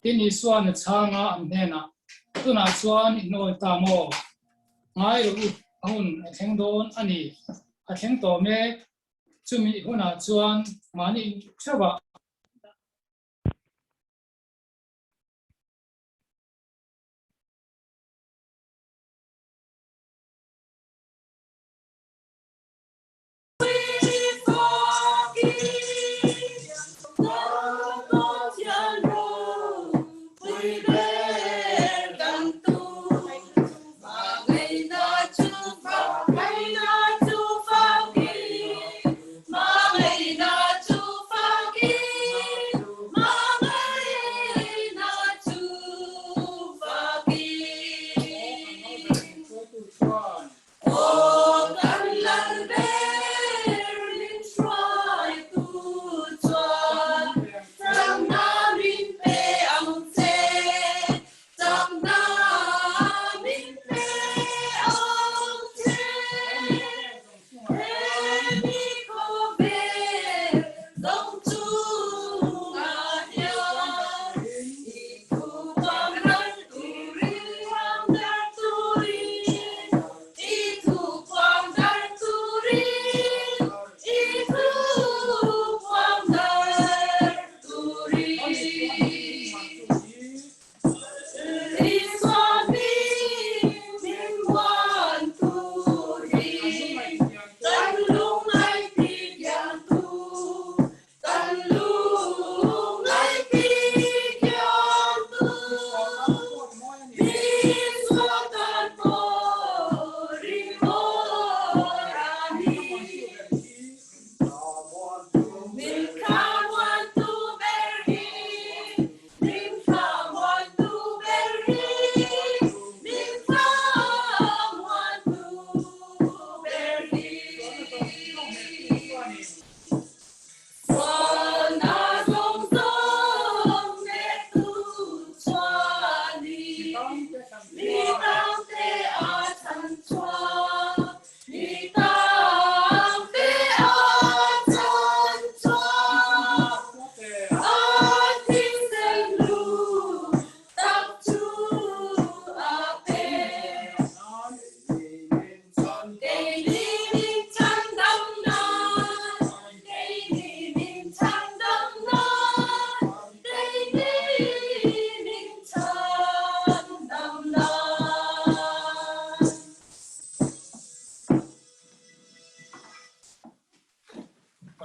tin isuan changa amnena tuna chuan inoi tamo ngai ru hun theng don ani a theng to me chumi huna chuan mani chawa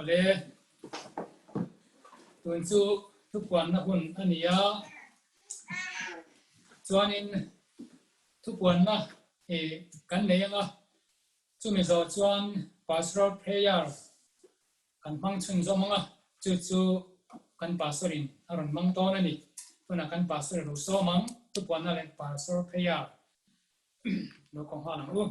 ole tuan chu tu kwan na hun ania chuanin tu kwan na kan leanga chumi zo chuan pastoral prayer kan mang chung zo manga chu kan pastorin aron mang ton ani tuna kan pastor ro so mang tu kwan na len pastoral prayer no kong ha nang u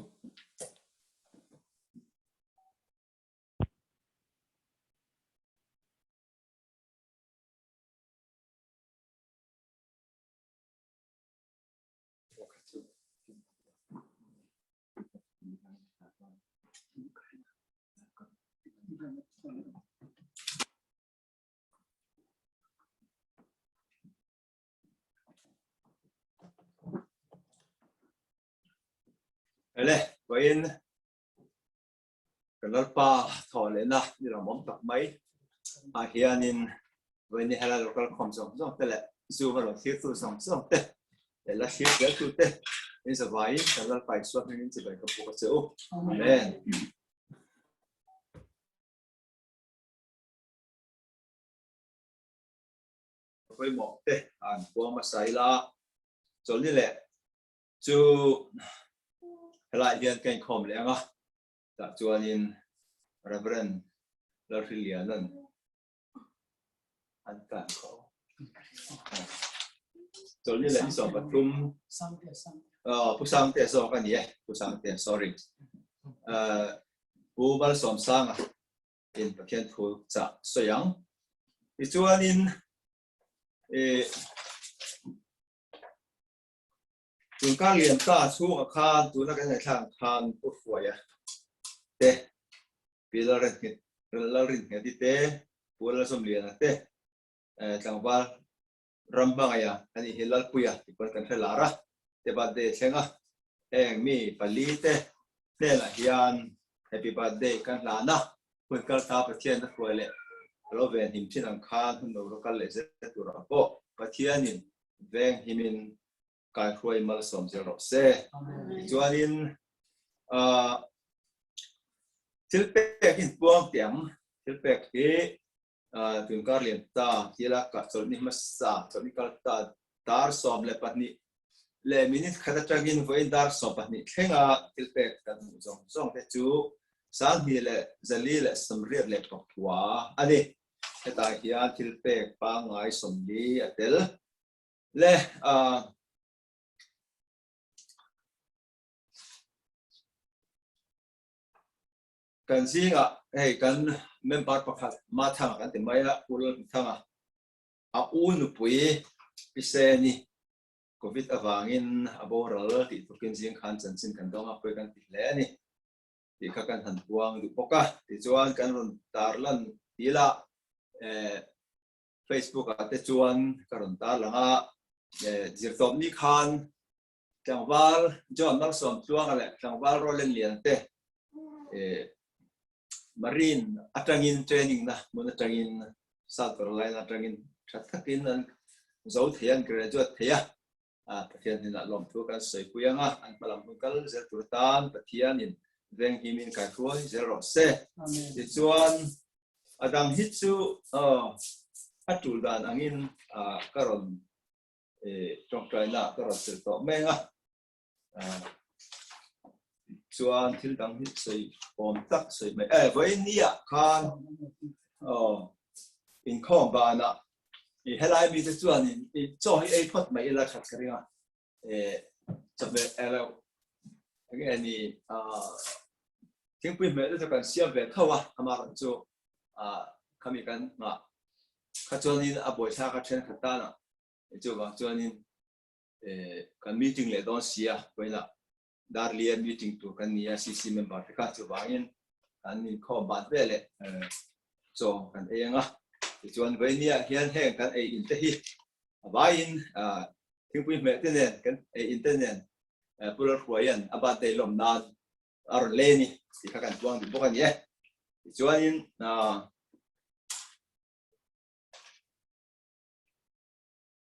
Ele, wain kalau pa thole na ni ramom tak mai hianin wain ni hala lokal khom song tele zu ma lo thir tu song te la shit ya tu te in sa vai kalau pai swat ni chi bai ka pu ka cheu amen koi mo te an po ma sai la chol ni le chu lại hiện cảnh khom lẽ ngà, đã cho nên Reverend Larfilia nên anh cản khó, cho nên là đi sòng bát tum, phụ sang thế sòng cái gì, phụ sang thế sorry, phụ bal sòng sang à, in bậc hiện thu trả soi yang, đi cho nên chúng ta liền ta chú ở khan chúng ta cái này thằng khan của phổi à, thế bây giờ là rình cái gì thế, bữa là xong liền à thế, chẳng qua Rambangaya ani hilal puya ikon kan helara te birthday senga eng mi palite te la hian happy birthday kan lana kun kal ta pathian na khwale alo ven him chin ang khan hun no kal le se tur apo pathianin veng himin kai khoi mal som zero se chuanin tilpek in buang tiang tilpek hi tun kar lian ta hila ka chol ni masa chol ni kal ta dar som le patni le minute khata tagin voin dar som patni thenga tilpek kan zong zong te chu sang hi le zali le samrir le pakwa ani heta hian tilpek pa ngai som ni atel le kan singa hei kan member pakhat ma thang kan te maya ul thanga a un pui piseni covid awangin aboral ti tukin jing khan chanchin kan donga poi kan ti hle ani ti kha kan han buang du poka ti chuan kan ron tarlan tila Facebook ate chuan karon tar langa zirtop ni khan tlangwal john nak som chuang ale tlangwal rolen lian te marine atangin training na mun atangin South Carolina atangin thathakin an zo thian graduate thia pathian in lom thu kan sei puyanga an palam kal zel turtan pathian in veng himin kai khoi zero se ti chuan adang hi chu atul dan angin karon trong traina karon sel to menga chuan thil dang hi sei om tak sei mai voi nia khan in khom ba na i helai mi te chuan in cho hi ei phot mai la khat karinga chabe elo again ni thingpui me te kan siam ve thawa amar chu kami kan ma khachonin aboi tha ka then khata na chu ba chuanin kan meeting le don sia poina dar lian meeting tu kan nia cc member ka chu bangin kan ni khom ban vele so kan enga chuan ve nia hian heng kan ei in te hi abain thingpui me te nen kan ei internet pulal huayan abat dei lom nan ar leni ti kha kan tuang di bokan ye chuanin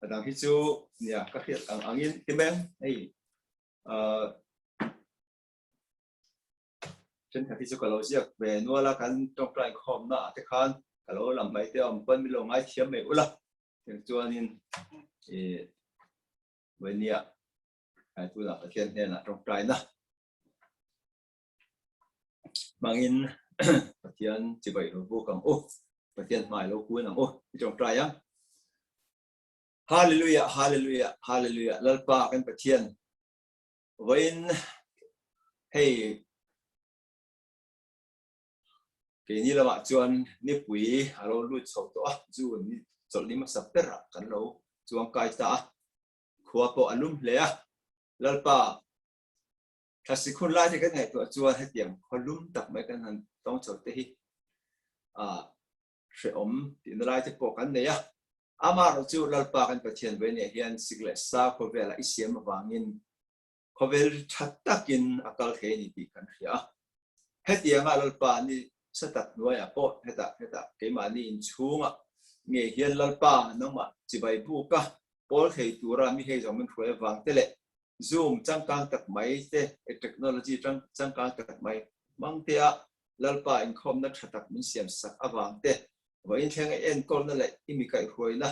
adang hi chu nia ka khiat ang angin timeng ei chen khati chu kalo siak ve nuala kan tong trai khom na te khan kalo lam mai te om pan mi lo ngai thiam me ula chuanin ve nia ai tu na pathian he na tong trai na mangin pathian chi bai ro bu kam pathian mai lo ku na tong trai ya hallelujah hallelujah hallelujah lalpa kan pathian vain hey ke ni lama chuan ni pui alo lut chho to chu ni chol ni ma sapera kan lo chuang kai ta khua po alum hle a lalpa thasikhun lai te kan ngai to chuan he tiang kholum tak mai kan han tong chho te hi she om tin lai te po kan ne ya amar chu lalpa kan pathian ve ne hian sigle sa ko vela isiam wangin khovel thattakin akal he ni ti kan hria he tianga lalpa ni satak nuaya po heta ke mani in chunga nge hian lalpa noma chibai bu ka pol thei tura mi he jong min khoi wang tele zoom changkang tak mai te technology changkang tak mai mangtia lalpa in khom na thatak min siam sak awang te wain theng en kol na le imi kai khoi na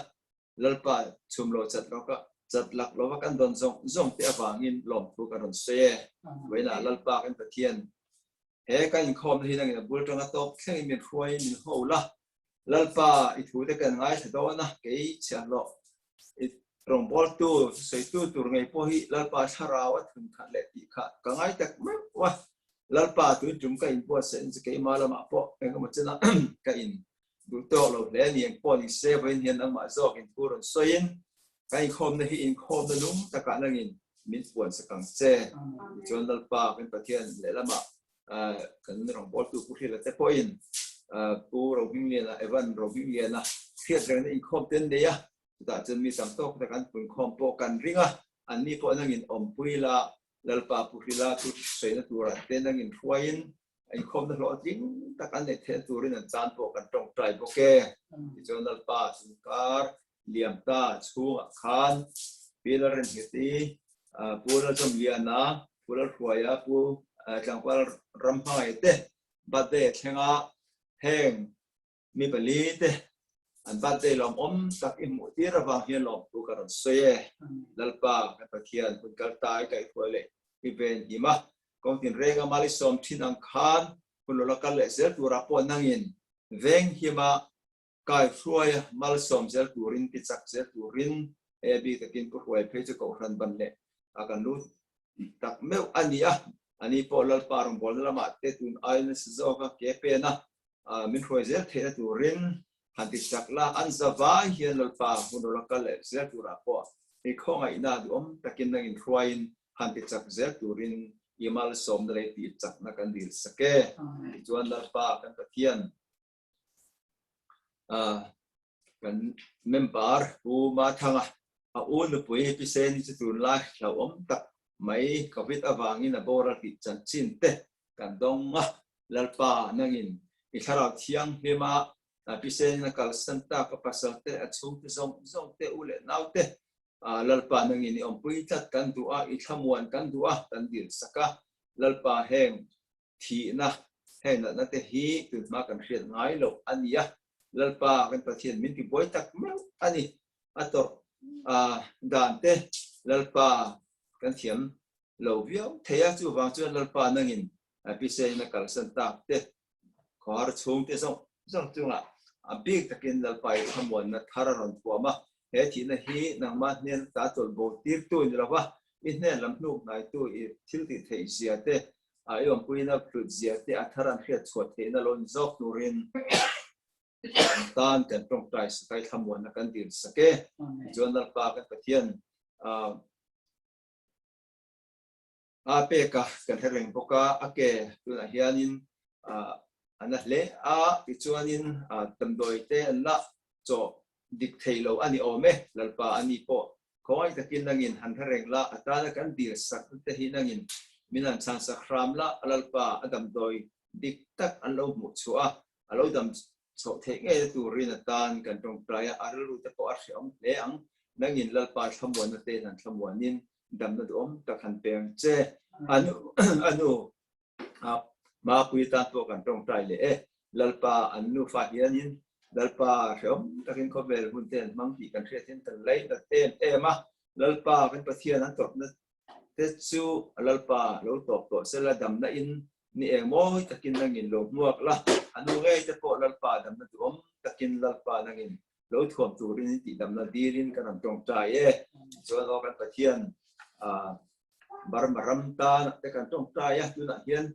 lalpa chumlo chat lak lo kan don zong te awangin lom thu ka ron se waina lalpa kan pathian he kan khom hi nang bul tanga top theng min khoi min hola lalpa I thu te kan ngai thado na ke cha lo rong bol tu sei tu tur ngai po hi lalpa tharawa thun kha le ti kha ka ngai tak wa lalpa tu tum ka in po sen ke malama po ka ma chena ka in du to lo le ni po ni seven hian ang ma zok in puron soin kai khom na hi in khom na lum ta ka nangin min puan sa kang che chon lalpa kan pathian le lama kan rong bol tu puhi la te point pu ro hing le na evan ro hing le na khiat reng in khom ten de ya ta chân mi sam tok ta kan pun khom po kan ringa an ni po nangin pui la lalpa purila tu sei na tura te nangin huain ai khom na lo ting ta kan ne the turin an chan po kan tong trai po ke jo lalpa sungkar liam ta chu khan pilar en hiti pura som liana pura huaya pu changpal ramhai te bate thenga heng mi bali te an bate lom tak imu tira bang hian lom tu karon soye lalpa ka pathian kun kal tai kai khole event ima kong tin rega mali som thin ang khan kun lo kal le zel tu ra po nangin veng hima kai hruai mal som zel turin ti chak zel turin e bi takin ku hruai phe chu ko ran ban le akan lu tak meu ania ani po lalpa rom bol lama te tun ai na zo ka ke pe na min hruai zel the turin hanti sakla anzawa hian lalpa hunol kal le zel tu ra po e khong ai na du takin nangin hruain hanti sak zel turin imal som dre ti chak na kan dil sake chuan lalpa kan pathian kan member pu ma thanga a un pui pisen chu tun la hlau tak mai covid awangin a bora ki chan chin te kan dong lalpa nangin i tharau thiang hema pisen na kal santa ka pasal te a chung te zong te ule nau te lalpa nangin ni pui tat kan dua i thamuan kan dua kan dil saka lalpa heng thi na heng na te hi tu ma kan hriat ngai lo ania lalpa kan pathian min ti boy tak meu ani ator dan te lalpa kan thiam lo viau theya chu wang chu lalpa nangin pisen na kal santa te khar chung te zong chunga big takin lalpa i thamuan na thararon puama he thi na hi nangma nen ta tol bo tir tu ni lawa i hne lam nu nai tu i thil ti thei sia te ayom puina plut zia te atharan hriat chhuat the na lon zok nurin tan kan tong trai sakai thamuan na kan dir sake jon lalpa kan pathian peka kan hereng boka ake tuna hianin anahle ichuanin tamdoi te la cho dik thailo ani ome lalpa ani po khoi takin nangin han hereng la atana kan dir sak te hi nangin minan chan sakhram la lalpa adam doi dik tak anlo mu chua alo dam so the nge turin atan kan tong playa arlu te po arhiam le ang nangin lalpa thamuan te han thamuanin dam na dom ta khan peng che anu ma pui ta to kan tong trai le lalpa anu fa hianin lalpa hrom takin ko bel hun ten mang pi kan thre ten tan lai da ten ema lalpa kan pathian an tok na te chu lalpa lo tok to sela dam na in ni engmo takin nangin lo muak la anu nge te po lalpa dam na dom takin lalpa nangin lo thuam turin ti dam na dirin kan tong trai so lo kan pathian barmaram ta te kan tong trai tu na hian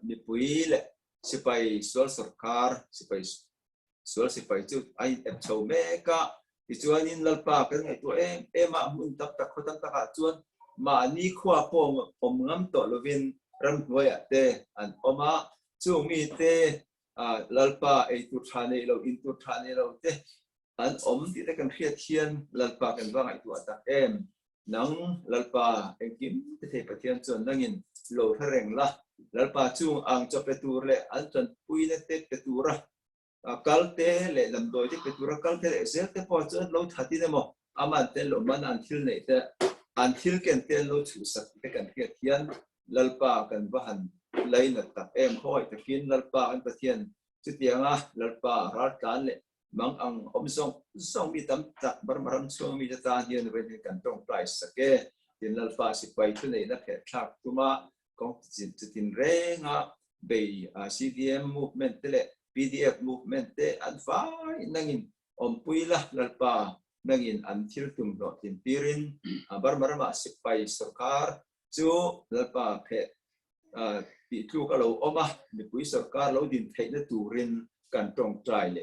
mi pui le sipai sual sarkar sipai chu ai em chau me ka ti chuanin lalpa kan ngai tu ema mun tak tak khotan taka chuan ma ni khwa pom ngam to lovin ram hnuaya te an oma chu mi te lalpa ei tu thane lo in tu thane lo te an ti te kan khiat hian lalpa kan wa ngai tu ata nang lalpa engkim te the pathian chuan nangin lo thareng la lalpa chung ang cho petur le an chan pui le te petura kalte le lamdoi te petura kalte le se te po chuan lo thati ne mo aman te lo man an thil nei te an thil ken te lo chu sak te kan khiat hian lalpa kan wahan laina tak hoi takin lalpa an pathian chu tianga lalpa rar kan le mang ang song mi tam tak barmaram song mi ta hian ven kan tong price sake tin lalpa si pai tu nei na phe thak tuma kong tin renga be CDM movement te PDF movement te an fai nangin puila lalpa nangin an thil tum no tin pirin barmarama si pai sarkar chu lalpa phe ti tu ka lo oma mi pui sarkar lo din theina turin kan tong trai le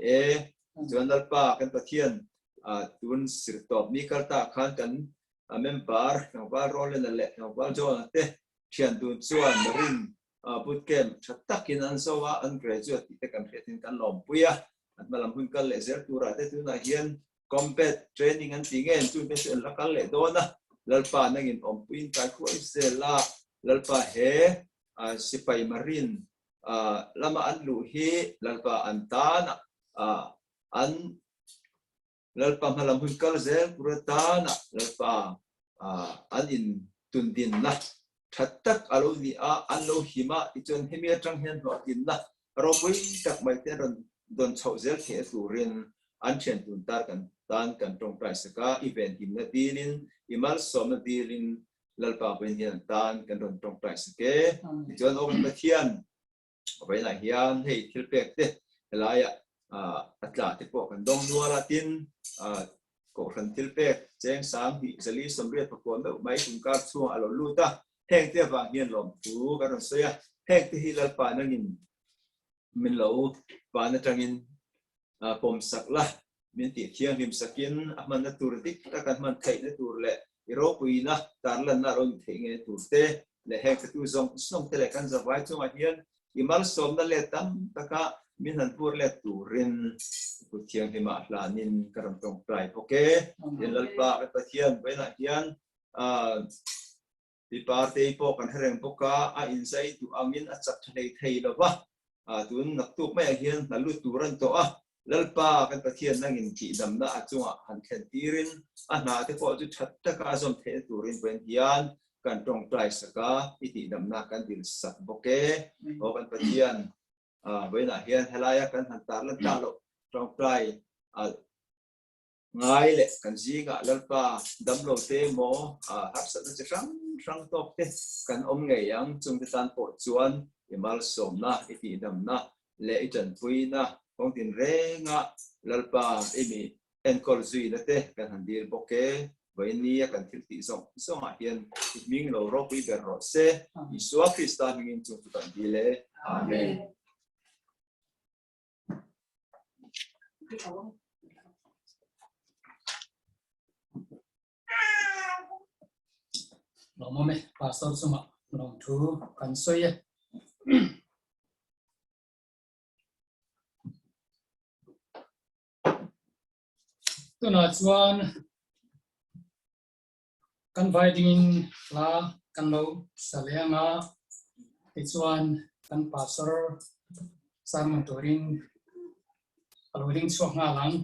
chuan lalpa kan pathian tun sirtop ni karta khan kan member nangwal role na le nangwal jo te thian tun chuan rin bootcamp thattakin an sowa an graduate te kan hretin kan lom puya at malam hun kal le zer tura te tuna hian combat training an ti ngen chu be sen la kal le do na lalpa nangin pin kai khoi se la lalpa he sipai marine lama an lu hi lalpa an ta na an lalpa malam hun kal zel purata na lalpa an in tundin na thattak alo ni an lo hima ichon hemia tang hian no tin na ro pui tak mai te don chau zel the turin an chen tun tar kan tan kan tong prai saka event him na dilin imal som na dilin lalpa ben hian tan kan don tong prai sake ichon ok pathian bai na hian hei thil pek te helaya atla te po kan dong nuala tin ko ran thil pek cheng sang hi zali somriat pakon do mai kun kar chuang alo luta heng te wa hian lom tu kan soya heng te hi lalpa nangin min lo pa na tangin pom sakla min ti thiang him sakin aman na tur dik ta kan man thai na tur le iro puina tarlan na ron thenge tur te le hek tu zong song te le kan za vai chu ma hian imal som na le tam taka min han pur le turin ku thiang hima hlanin karam tong prai poke yen lalpa ka pathian bai na hian pi parte po kan hereng poka a insai tu amin a chak thei thei lawa tun nak tu mai hian nalu turan to lalpa kan pathian nangin ki damna achunga han khen tirin na te ko chu thatta ka zom the turin ben hian kan tong prai saka iti damna kan dil sak boke o kan pathian với là hiện helaya kan han tar lan ta lo tong prai ngai le kan ji nga lalpa dam lo te mo hap sa che sang tok te kan nge yang chung te tan po chuan imal som na iti dam na le itan pui na kong tin re nga lalpa imi en kol zui na te kan han dir boke với nia kan thil ti song a hian ming lo ro pui ber ro se isua krista mingin chung tu kan dile amen. Lo mo me pastor suma long thu kan soye tu na chuan kan vai ding la kan lo salenga ti chuan kan pastor sam turing aloring chuak nga lang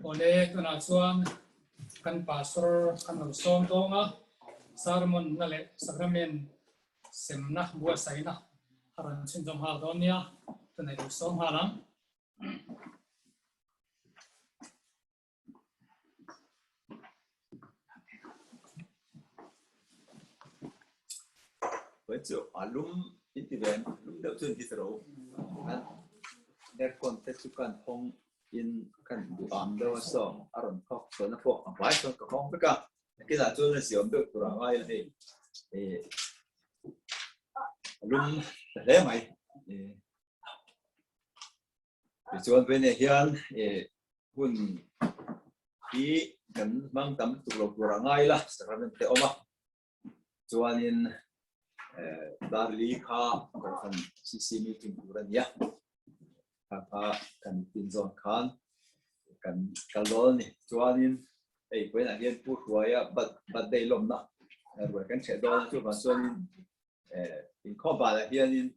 Oleh tu nak cuan kan pastor kan som donga sarmon nale sakramen semnah buat saya nah haran sinjom hal donia tu nak som halang với chỗ alum intervent alum đỡ chân đi rồi anh der context kan phong in kan du am đâu so aron khóc so nó phụ vài son cái phong tất cả cái là chân là xiêm được tụi ngay này alum thế mày thì chọn bên này hiện hun ý cần mang tấm tụi lộc ngay là sẽ làm thế ôm chọn in Darli kha kan CC meeting turan ya kha kan pinzon khan kan kalon ni chuanin ei poina hian pu hruaya but dei lom na rồi kan che don chu ban chuanin in kho ba la hianin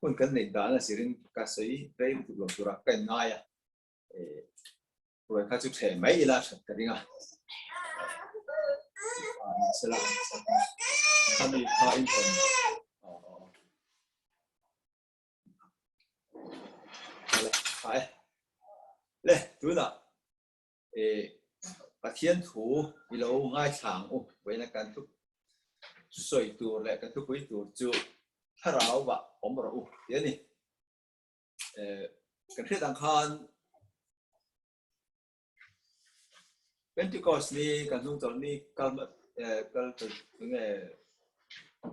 kun kan nei da na sirin ka sei rei tu lom tura kan na ya rồi kha chu che mai la chat ka ringa sala kami kha in kon phải lên chú nào và thiên thủ vì lâu ngay sáng với là căn thức soi tu lại căn thức quý tu chú thà ráo và ổn bảo thế này căn thiết đăng khan Pentecost ni căn dung chọn ni cal những ngày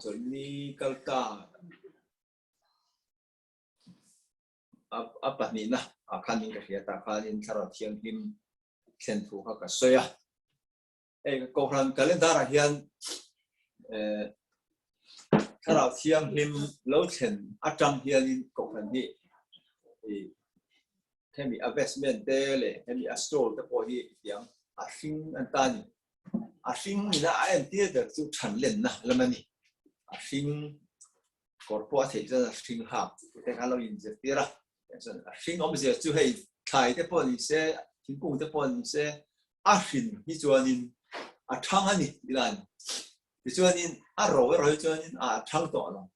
chọn ni cal ta apa ni na akan ni kerja tak akan cara tiang him sentuh hak soya koran kalendar hian cara tiang him lâu chen atang hian koran ni kami investment le kami astol te po hi tiang asing antani asing ni na ai tie de chu chan len na lamani asing korpo the chân asing ha te kalau in je tira sinh ông giờ chú hay khai cái bọn sẽ chính cùng cái bọn sẽ sinh như cho nên thăng anh đi làm thì cho nên rồi cho nên thăng to rồi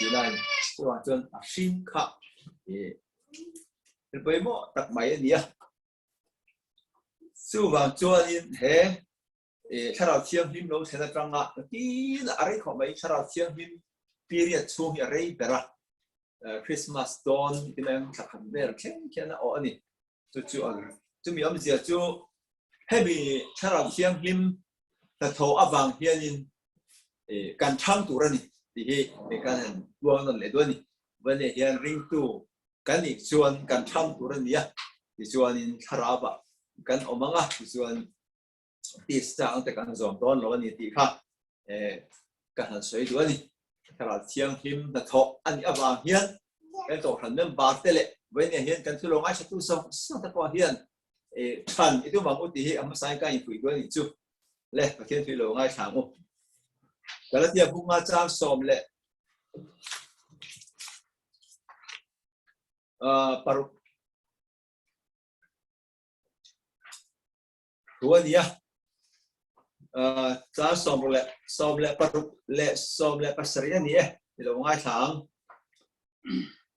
đi làm cho nên sinh khác thì bây giờ đặt máy đi à số vàng cho nên thế sau đó chiang phim lâu thế là trăng à tí là ai không mấy sau đó chiang phim period chung ở đây ra Christmas dawn thì em chắc hẳn về cái nó ở này chú mi ông giờ chú heavy sau đó chiang phim là thầu áp vàng hiện can thăng tu ra này thì can buông nó lấy đuôi này vấn đề hiện ring tu can này chuan can thăng tu ra này thì chuan in thara ba can omanga thì chuan tí sangแต่กันzom don lo ni ti khaกันhan soi đuôi này thara chiang phim là thọ anh áp vàng hiện cái tổ hành nên bạc tê lệ với này hiện can thu long ai sẽ tu xong xong ta qua hiện thần itu mang uti am sai ka in pui đuôi ni chu le pa thiên thu long ai sang o cái là tiệp bunga trang som lệ paru đuôi ni trang som lệ paru lệ som lệ pasariya ni thì là ngay tháng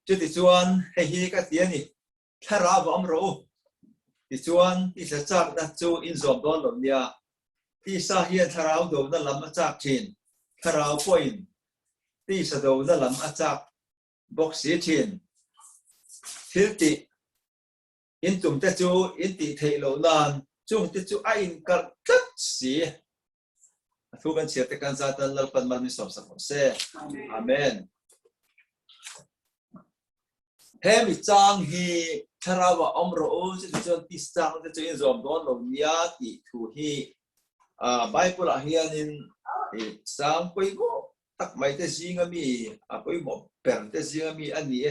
chứ thì chuan hay hi cái tiền này thà ra vào rồi thì chuan thì sẽ chắc đã chú in dòng đó rồi nha thì sa hiền thà ra đồ nó làm chắc chín thà ra point thì sẽ đồ nó làm chắc box chín thiếu thì in tụm te chú in tị thầy lâu nan chung te chú ai in cả rất xí thuกันเสียแต่การจัดตั้งปันมันมีสมสักเสอาเมนเฮมิจังฮีทาราวะอมโรโอจะจนติสจังจะอินซอมดอนลงยาติทูฮีไบเบิลเฮียนินสังไปก็ตักไม่แต่ซิงมีไปหมดเปิดแต่ซิงมีอันนี้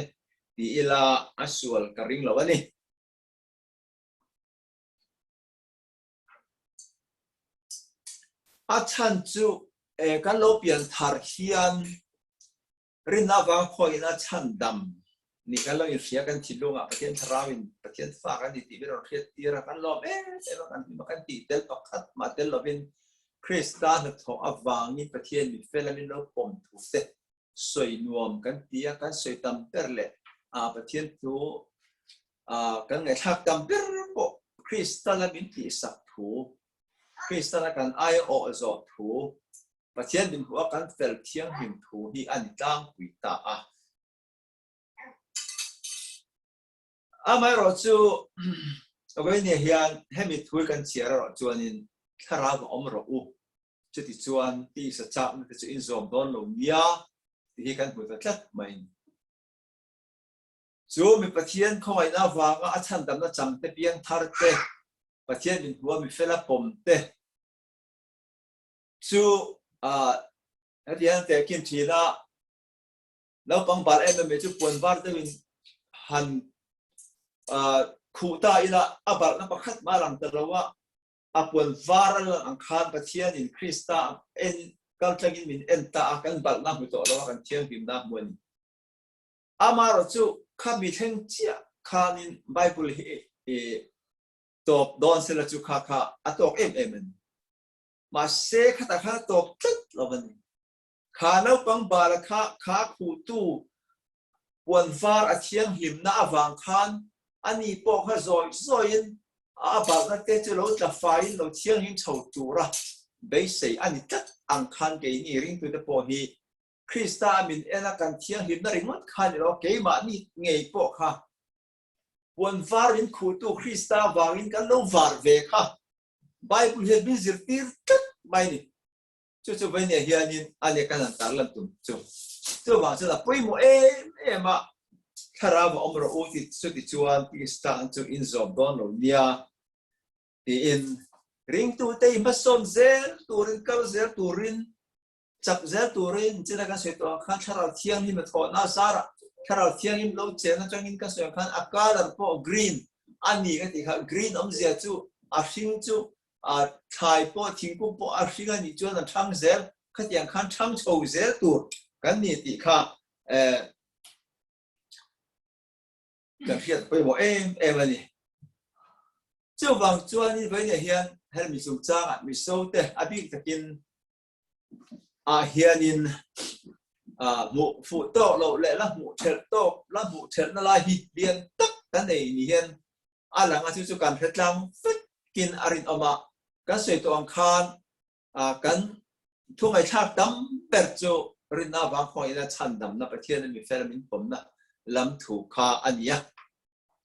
ที่อิลาอัศวลกริงแล้วนี่อาจารย์จูกันลบยันทาร์ฮิอันรินาวังคอยน่าชันดำนี่กันเราอยู่เสียกันทิลุงประเทศทราวินประเทศฟ้ากันที่เป็นประเทศที่รักกันลบแต่ว่ากันที่มากันที่เดลปักมาเดลลบินคริสตานทองอวังนี่ประเทศมีเฟลมินโลปมทุเตสวยนวมกันที่กันสวยตำเปร์เลยประเทศทูกันไงทักตำเปร์ก็คริสตานบินที่สักทูคริสตานกันไอโอจอทูประเทศบินหัวกันเฟลเทียงหิมทูที่อันตั้งกุยตาไม่รู้จูวันนี้เฮียนให้มีทุยกันเชียร์จวนนินถ้าเราอมรู้จุดที่จวนที่สัจจะมันจะอินโซมโดนลงยาที่กันหัวจัดไม่จูมีประเทศเขาไว้หน้าฟ้าก็อาจารย์ดำน้าจังเตเปียงทาร์เตประเทศบินหัวมีเฟลปมเตจูเฮียนแต่กินทีละแล้วปังบาร์เอ็มไม่จูปนบาร์เตวินหันคู่ตาอีละอับนับขัดมาหลังแต่ละว่าอับวนวาระอังคารประเทศอินคริสต์เอ็นกันจะกินมินเอ็นตากันบัลลังก์ตัวละกันเที่ยงพิมพ์น้ำมันมาเราจูข้ามีเทงเจียข้านินไบเบิลตบดอนเสร็จจูข้าตบมาเสกแต่ข้าตบจัดละวันข้าแล้วปังบาร์ข้าคู่ตู้วนวาระเที่ยงหิมน้าวังคันอันนี้พวกเขาซอยบางนักเตะจะรู้จะไฟเราเที่ยงหิมเฉาจูระเบสอันนี้จัดอังคันเกนี่ริงตัวเดปอฮีคริสตามินเอ็นกันเที่ยงหิมนั่นริงมันคันเราเกมานี่ไงพวกเขาวนวารินคู่ตัวคริสตาวารินกันเราวาร์เวค่ะไบเบิลเฮบิซิร์ตีร์จัดไม่นี่จู่ๆวันนี้เฮียนินอันนี้กันนั่นตาลันตุ่มจู่ว่าจะไปโมมาถ้าเราอมรู้ที่สุดที่ชวนที่สถานจูอินซอมดอนโลเนียที่อินริงตัวเตยมาส่งเซลตัวรินกัลเซลตัวรินจับเซลตัวรินจะได้กันเสร็จตัวขันถ้าเราเที่ยงนี่มันถอดน่าสาระถ้าเราเที่ยงนี่เราเจนจังอินกันเสร็จขันอากาศเราพอกรีนอันนี้ก็ที่ขันกรีนอมเสียจูอาชิงจูไทยพอทิ้งปุ๊บอาชิงอันนี้จวนนั้นช่างเซลขันอย่างขันช่างโชว์เซลตัวกันนี่ที่ขันกันเพียรไปบอกวันนี้เจ้าบางจวนนี่ไปเนี่ยเฮียนให้มีสุขจ้างมีโซ่เตะอภิตะกินเฮียนินหมู่ฝูโตเราเละละหมู่เชิดโตละหมู่เชิดนั่นละฮิเลียนตักกันในนี่เฮียนหลังอาชีพการเพชรลำฟิตกินอรินออกมากันเสยตัวอังคารกันทุ่งไอชาดำเปิดโจรินนาบางคนอีน่าชันดำนับประเทศนั้นมีเฟรมินผมนะลำถูกขาอันนี้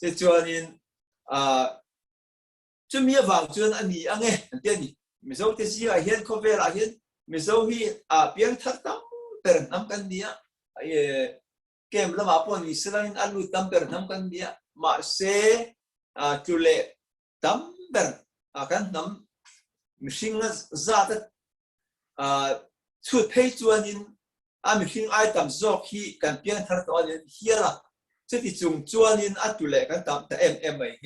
จะจวนนินจะมีบางจวนอันนี้อันเงี้ยเดี๋ยวนี้มิโซที่สิเห็นเขาเวลาเห็นมิโซที่เพียงทัดตั้มเปิดน้ำกันเดียเกมละมาปนอิสราเอลอันลุตั้มเปิดน้ำกันเดียมาเซจุเลตั้มเปิดกันน้ำมิชิงส์จัดชุดเพจจวนนินมิชิงไอตั้มจอกฮีกันเพียงทัดตัวนี้เฮียละจะที่จุงจวนนินอัตุเลกันตั้มแต่เอเฮ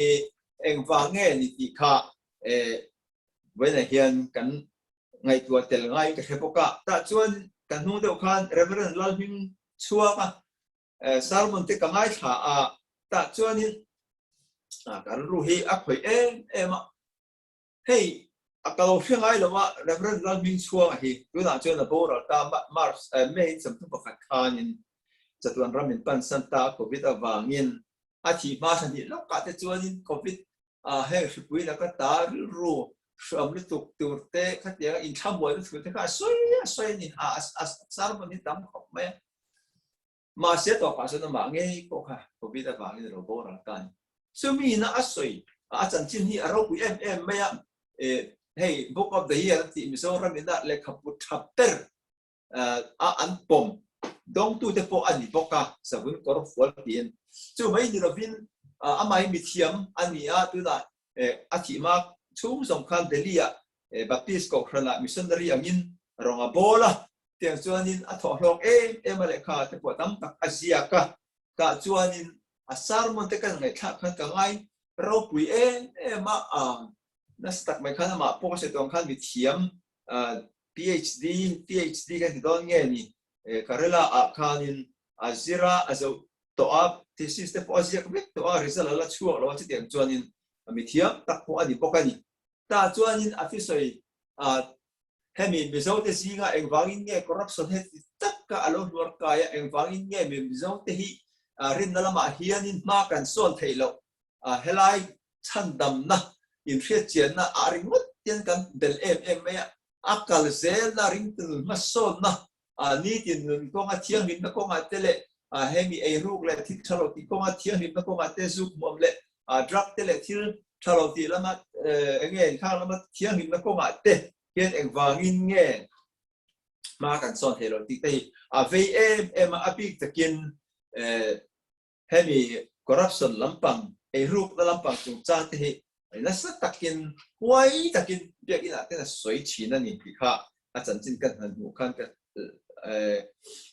เองฟังเงี้ยนี่ที่ข้าเว้นเฮียนกันไงตัวเตลไงกับเฮปกะแต่จวนกันหูเดียวกันเรเวอเรนด์ลาลพิมชัวกันซาลมอนที่กันไงข้าแต่จวนนี้กันรู้เฮอักเฮมาเฮ้ย kalau phim ai lo ma reference lan min chuang hi tu na chuan a bora ta mars main sam tu pakhat khanin chatuan ramin pan santa covid awangin a thi ma san hi lo ka te chuanin covid he shpui la ka ta ru sham li tuk turte khatia in thamoi tu te ka soi ni sar mo ni tam khop me ma se to ka san ma nge ko kha covid awangin ro bora kan sumi na asoi a chan chin hi aro pu em me ya hey book of the year ti miso ramina le khaput chapter an pom dong tu te po ani boka sabun kor fol tien chu mai ni rovin amai mithiam ania tu da athi ma chung song khan delia baptist ko khrala missionary angin ronga bola tiang chuanin a tho hlok em le kha te po tam tak asia ka chuanin a sarmon te kan ngai kha khan ka ngai ro pui ma na stuck mai khana ma po se tong khan mi thiam PhD kan ti don nge ni karela a khanin azira azo to up thesis te po asia ka to a result la chuak lo chi tiang chuanin mi thiam tak po ani pokani ta chuanin afisoi hemi mizo te singa engwangin nge corruption he tak ka alo lor ka ya engwangin nge mi mizo te hi rin nalama hianin ma kan son thailo helai chandam na in phía chiến na aring mất tiền kan del em ya akal zel na ring tu mason na ni tin ko nga thiang hin na ko nga tele hemi e ruk le thik thalo ti ko nga thiang hin na ko nga te zuk mom le drug tele thil thalo ti lama nge khang lama thiang hin na ko nga te ken eng wangin nge ma kan son helo ti te ve em apik takin hemi corruption lampang e ruk na lampang chung cha te那是takin huai takin biak ina tena soi china ni kha a chan chin kan han mu khan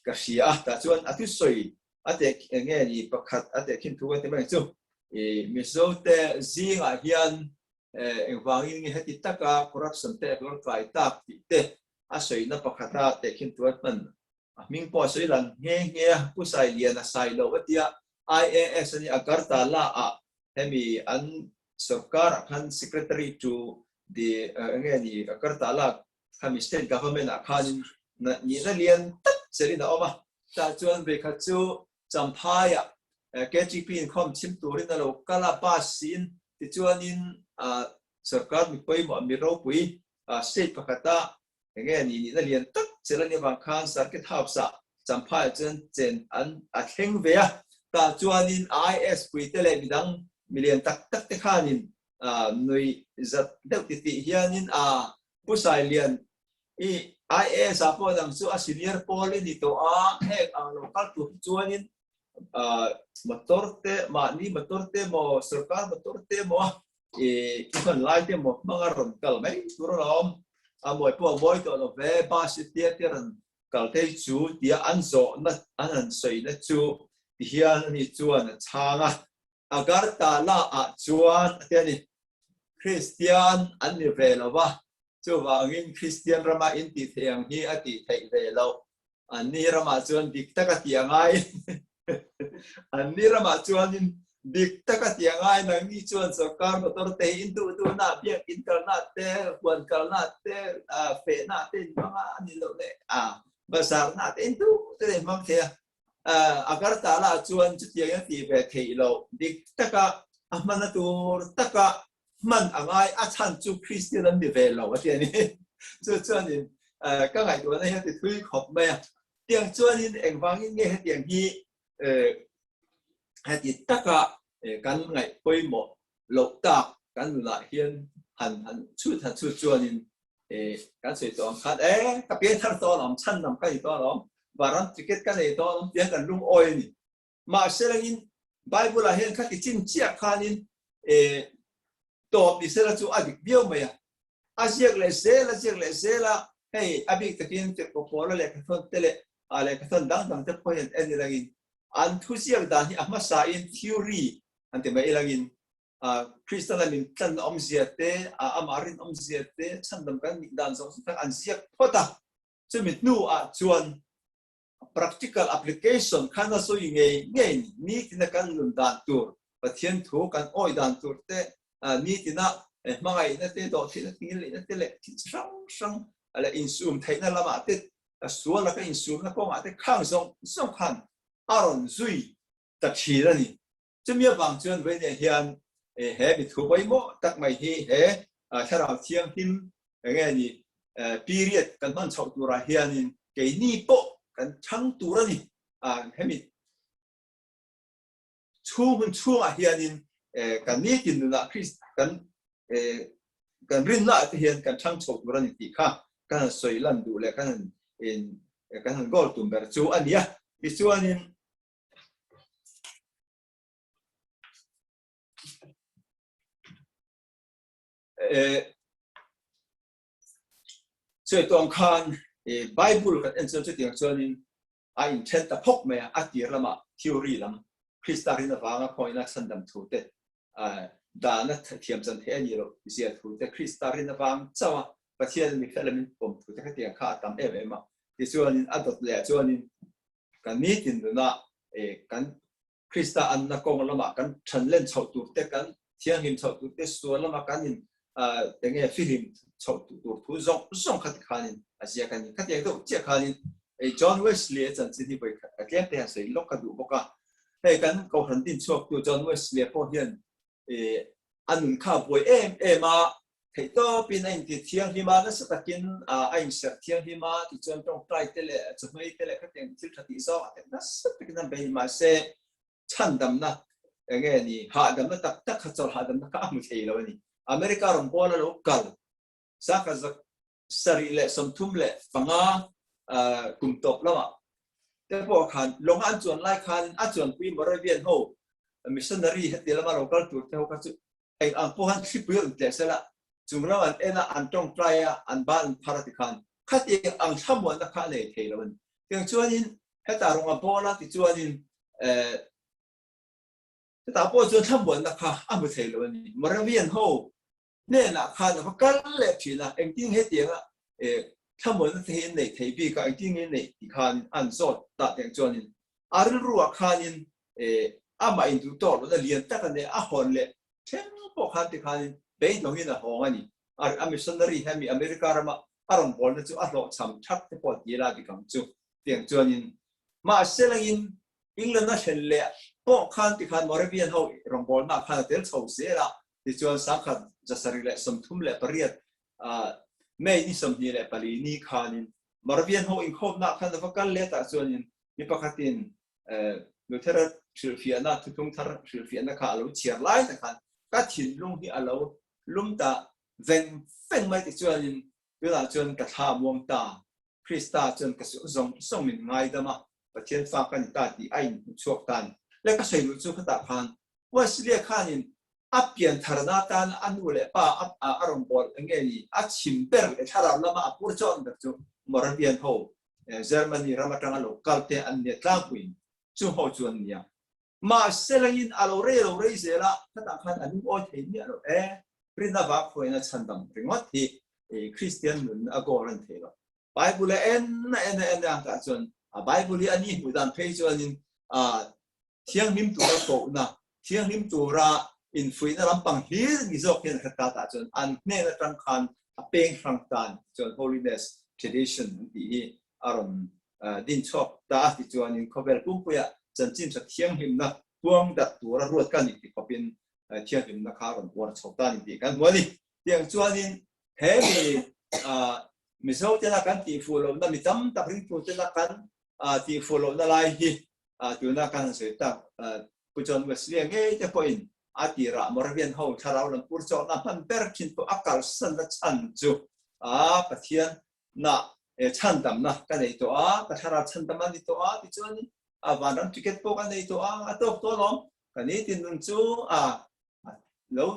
ka sia ta chuan atu soi ate nge ni pakhat ate khin thu te mai chu miso te zinga hian engwangin nge heti taka corruption te lor kai tak ti te a soi na pakhata te khin tu man ming po soi lan nge pusai lian a sai lo atia IAS ni agarta la a hemi an Sarkar akan secretary to the ni Agartala kami state government akan ni na lian tak seri na oma ta chuan be khachu champaya KGP in khom chim turin na lo kala pasin ti chuanin sarkar mi poi mo mi ro pui state pakata ni na lian tak seri ni bang khan circuit house champaya chen an a theng ve ta chuanin IS pui tele bidang million tak te khanin noi zat deuh ti hianin pusai lian IAS apo dang chu a senior poli ni to hek ang local tu chuanin motorte ma ni motorte mo sarkar motorte mo ikon lai te mo mga ron kal mai turom amoi po boy to no ve ba si tiaran kal te chu dia anzo na anan sei na chu hian ni chuan changa Agartala chuan tiani Christian an ni velova chu wangin Christian rama in ti theng hi ati thei velo ani rama chuan dikta ka tiangai ani rama chuan in dikta ka tiangai na ni chuan sarkar motor te in tu na biak in kalna te kwan kalna te fe na te mga ani lo le basar na te in tu te mang the Agartala chuan chutiang ti ve theilo dik taka amana tur taka man angai a chan chu Christian ni velo atiani chu chuan in ka ngai tu na he thui khop me tiang chuan in engwangin nge he tiang hi he ti taka kan ngai poimo lo ta kan la hian han chu chuan in kan sei tong khat ka pe thar to lam chan nam kai to lam baran ticket kan ei to tiang kan lung oi ni ma selangin bible a hen kha ti chin chia khanin to ni sela chu adik bio maya asiak le sela hey abik takin te ko polo le ka thon tele ale ka thon dang te point en lagin an thusiak dan hi ama sa in theory ante mai lagin Christian min tan omziate amarin omziate chandam kan dan so an siak phota chumit nu chuan practical application khana so nge ni tina kan lun dan tur pathian thu kan oi dan tur te ni tina mà ngày nó tê đó thì nó tí lệ nó tê lệ thì sang là in zoom thấy nó là mà tê số là cái in zoom nó có mà tê khang song khan aron duy tập chỉ là nhỉ chứ miêu vàng chuyện với này hiện hệ bị thu bấy mỏ tắc mày hi hệ theo đạo thiêng him nghe nhỉ period cần man chậu tu ra hiện cái ni bộ cần trắng tu ra nhỉ hệ bị chu hiện cần ni tin là Christ cần rin lại thì hiện cần trắng chậu tu ra nhỉ thì khác cần soi lần đủ lại cần gọi tụm bờ chu anh nhỉ thì chu anh所以當看Bible 嘅印象出點上面，intend 得撲咩啲啦嘛 theory 啦嘛 ，Krista 呢個話我講呢陳得圖的，但呢添上睇嘢咯，有時圖的 Krista 呢個話就話，不天咪 element ผม圖的個點卡當嘛，啲所以阿度咧所以กันนี้ถึงนะกัน Krista อันนักกองละมากันฉันเล่นชาวตุรกันเที่ยงหิมชาวตุรส่วนละมากันแต่เงี้ยฟิล์มชาวตุรทุกขัดขันอาศัยกันขัดยังต้องเจ้าขันจอห์นเวสลีย์จันทร์ที่ไปแก้แต่สิ่งลกกระดูกบอกว่าให้กันเขาหันดินชอบตัวจอห์นเวสลีย์พอเห็นอันข้าวป่วยมาให้ตัวปีนั้นที่เที่ยงหิมะนั่นสักกินไอ้เสียเที่ยงหิมะที่จอห์นต้องไตรเตลจะไม่เตลขัดยังที่ขัดที่สองนั่นสักกินนั่นเป็นมาเสชันดำนะอย่างเงี้ยนี่หาดำนะตักขัดจอหาดำนะข้ามมุทีแล้วนี่อเมริกาลงบอลแล้วกัลสักจะสรีเละสมทุมเละฟังกลุ่มตบแล้วอ่ะแต่พอขันลงอันจวนไล่ขันอันจวนปีบริเวณโฮมิชชันนารีเดี๋ยวมาเราก็ตัวเท่ากันจุไอ้อันพวกนั้นที่เปลี่ยนแต่เสร็จละจุ่มแล้วอันตรงปลายอันบ้านพาราติขันขัดเองอันช่ำวันนักขันเลยเทแล้วมันอย่างจวนนี้ให้ตาลงมาบอลละที่จวนนี้แต่พอจนช่ำวันนักขันอันไม่เทแล้วมันบริเวณโฮเนี่ยนักขันเขากันเละทีละเองจริงให้เดียงอ่ะช่ำวันที่ในเทปีก็เองจริงในที่ขันอันสดตัดอย่างจวนนี้อาริรัวขันอามาอินดูโตแล้วเรียนแต่กันเนี่ยอาหอนเลยเช่นพวกขันที่ขันเป็นตรงนี้นะห้องอันนี้อเมริกันนารีให้มีอเมริกามาอารมณ์บอลนั่นจู่อาหลอกช้ำชักที่ปวดยีราดีกังจู่เตียงจวนนี้มาเซลังอินอังกฤษนั่นเช่นเลยพวกขันที่ขันมอร์เบียนเขารำบอลมาขันเดินเข้าเสียละที่จวนสังกัดจะสริเลสมทุมเลปริยัดไม่นี่สมดีเลปรีนี่ขันมอร์เบียนเขาอินคบนักขันแต่ว่ากันเลแต่จวนนี้มีปกติลูเทอร์ชิลฟิอานาทุกทุกทาร์ชิลฟิอานาข้าเราเชียร์ไล่แต่ขันก็ถิ่นลุงที่เราลุมตาเว่งไม่ติดจวนนี้เวลาจวนกระทำวงตาคริสตาจวนกระสุนส่งมินง่ายดมาประเทศฟังกันตาที่ไอ้ช่วงกันและก็ใช้รู้จุดต่างๆว่าสิเลียขันอับเปลี่ยนฐานะตานอันนู้นเลยป้าอารมณ์บอลอย่างเงี้ยอัดชิมเปอร์ถ้าเราละมาพูดจอนแบบจู่มอร์เบียนโฮเยอรมนีรามาตังอโลกัลเตอันเนตลางกุยจู่โฮจวนเนี่ยมาเซลังอินอโลเร่เสละถ้าต่างกันอันนี้โอ้เห็นเนี่ยเราปรินาวักคอยน่ะฉันดำปริงวัดที่คริสเตียนเหมือนอากอรันเทละไบเบิลเอ็นอย่างต่างจวนไบเบิลอันนี้บุตรเพจจวนนี้เที่ยงนิมตัวโตนะเที่ยงนิมตัวระอินฟินลำปังฮีมิโซเคนขัดตาจวนอันเนรตังคันเป็งฟังตันจวน holiness tradition ที่อารมณ์ดินชอบตาที่จวนนี้เขาเป็นผู้ป่วยจนจิ้มสักเที่ยงหิมนะพวงดัดตัวรวดกันอีกที่เขาเป็นเที่ยงหิมนะครับวันชอบตาอีกกันวันนี้เที่ยงจวนนี้เฮ้มิโซเจนักกันที่ฟูโลนั่นมิจำตับริ้งฟูเจนักกันที่ฟูโลนั่นไล่ที่ตัวนักกันเสร็จแต่ผู้ชนเวสเลียงจะพออินอาทิระมรเวียนเขาชาเราหลังพูดจอนั้นมันเปิดชิ้นตัวอากาศสั่นและชันจู่ปะเทียนน่ะชันดำนะกันในตัวปะชาราชันดำในตัวที่จวนนี้วันนั้นทิเก็ตโปกันในตัวตัวล้อมกันนี้ที่นุ่งจู่แล้ว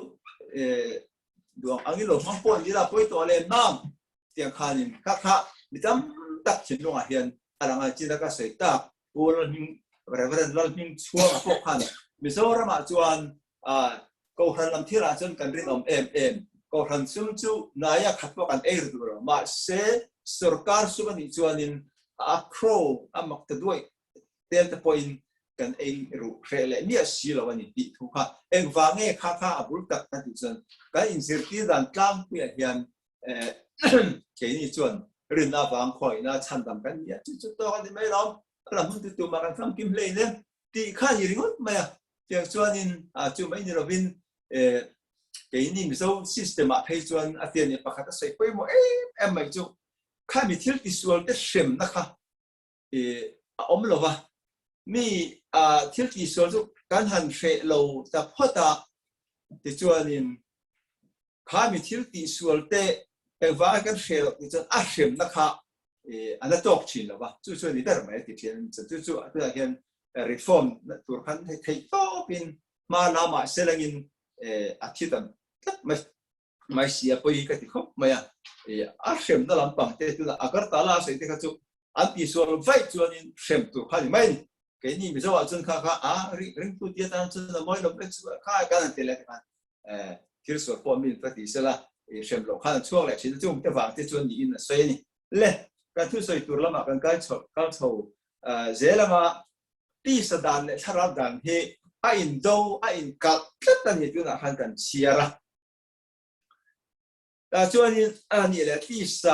ดวงอันนี้หลงมังปนนี่เราไปตัวเล่นน้ำเตียงคานินข้ามิจำตักชิ้นลงอาเฮียนอะไรงั้นจีนก็เสียตาปูนหิ้งเรื่องเรื่องหิ้งชัวพวกขันมิโซรามาจวนก็หันลำที่ร้านจนกันเรื่องก็หันซุ่มจู่นายขัดพวกกันดูมาเสสุรการสุกันจวนินโครมักจะด้วยเตียนตะปอย กันเองรู้เรื่องเลยเนี่ยสิเราวันนี้ติดทุกข์เองฟังเองข้าบุรุษตัดที่ส่วนกันอินสิที่ดันกลางเปลี่ยนเห็นเขียนนี่ส่วนเรื่องน่าฟังคอยน่าชันดำกันเนี่ยจุดๆตัวกันที่ไม่ร้องเราพูดตัวมากันทำกิมเลยเนี่ยที่ข้าอยู่ริงมั้ยมาเดี๋ยวส่วนนี้จุดไม่นี่เราวินเขียนนี่มิโซซิสเต็มให้ส่วนอาเทียนเนี่ยปะคัตใส่ไปหมดไม่จุข้ามีที่ที่ส่วนที่เชื่อมนะคะอมโลวะมีที่ที่ส่วนทุกการหันเฟลเราแต่พอตาที่ส่วนนี้ข้ามีที่ที่ส่วนที่ว่ากันเฟลที่จะอาเชื่อมนะคะอันนั้นตกชินแล้ววะจุดนี้ได้หรือไม่ที่เห็นจุดตัวเห็นreform ตัวขันที่โตเป็นมาหน้ามาเสร็จแล้วอาทิตย์นั้นไม่เสียไปกันที่เขาไม่อาเชื่อมนั่นลำพังแต่ตัวอากาศตลาดสิ่งที่เขาจุอันที่ส่วนไฟส่วนนี้เชื่อมตัวขันไม่แค่นี้ไม่ใช่ว่าจนข้าเรื่องตัวเดียวนั้นจนเราไม่ลงไปข้ากันที่เล็กกันที่ส่วนพอมีปฏิเสธละเชื่อมลงขันช่วงแรกที่จุ่มจะวางที่ส่วนนี้นะส่วนนี้เละการทุส่วนตัวละมากันการโชว์เจละมาที่สดานชาราดันเฮอินโดอินกัดแค่ตอนนี้ตัวนั้นกันเชียร์แต่ส่วนนี้อันนี้แหละที่ส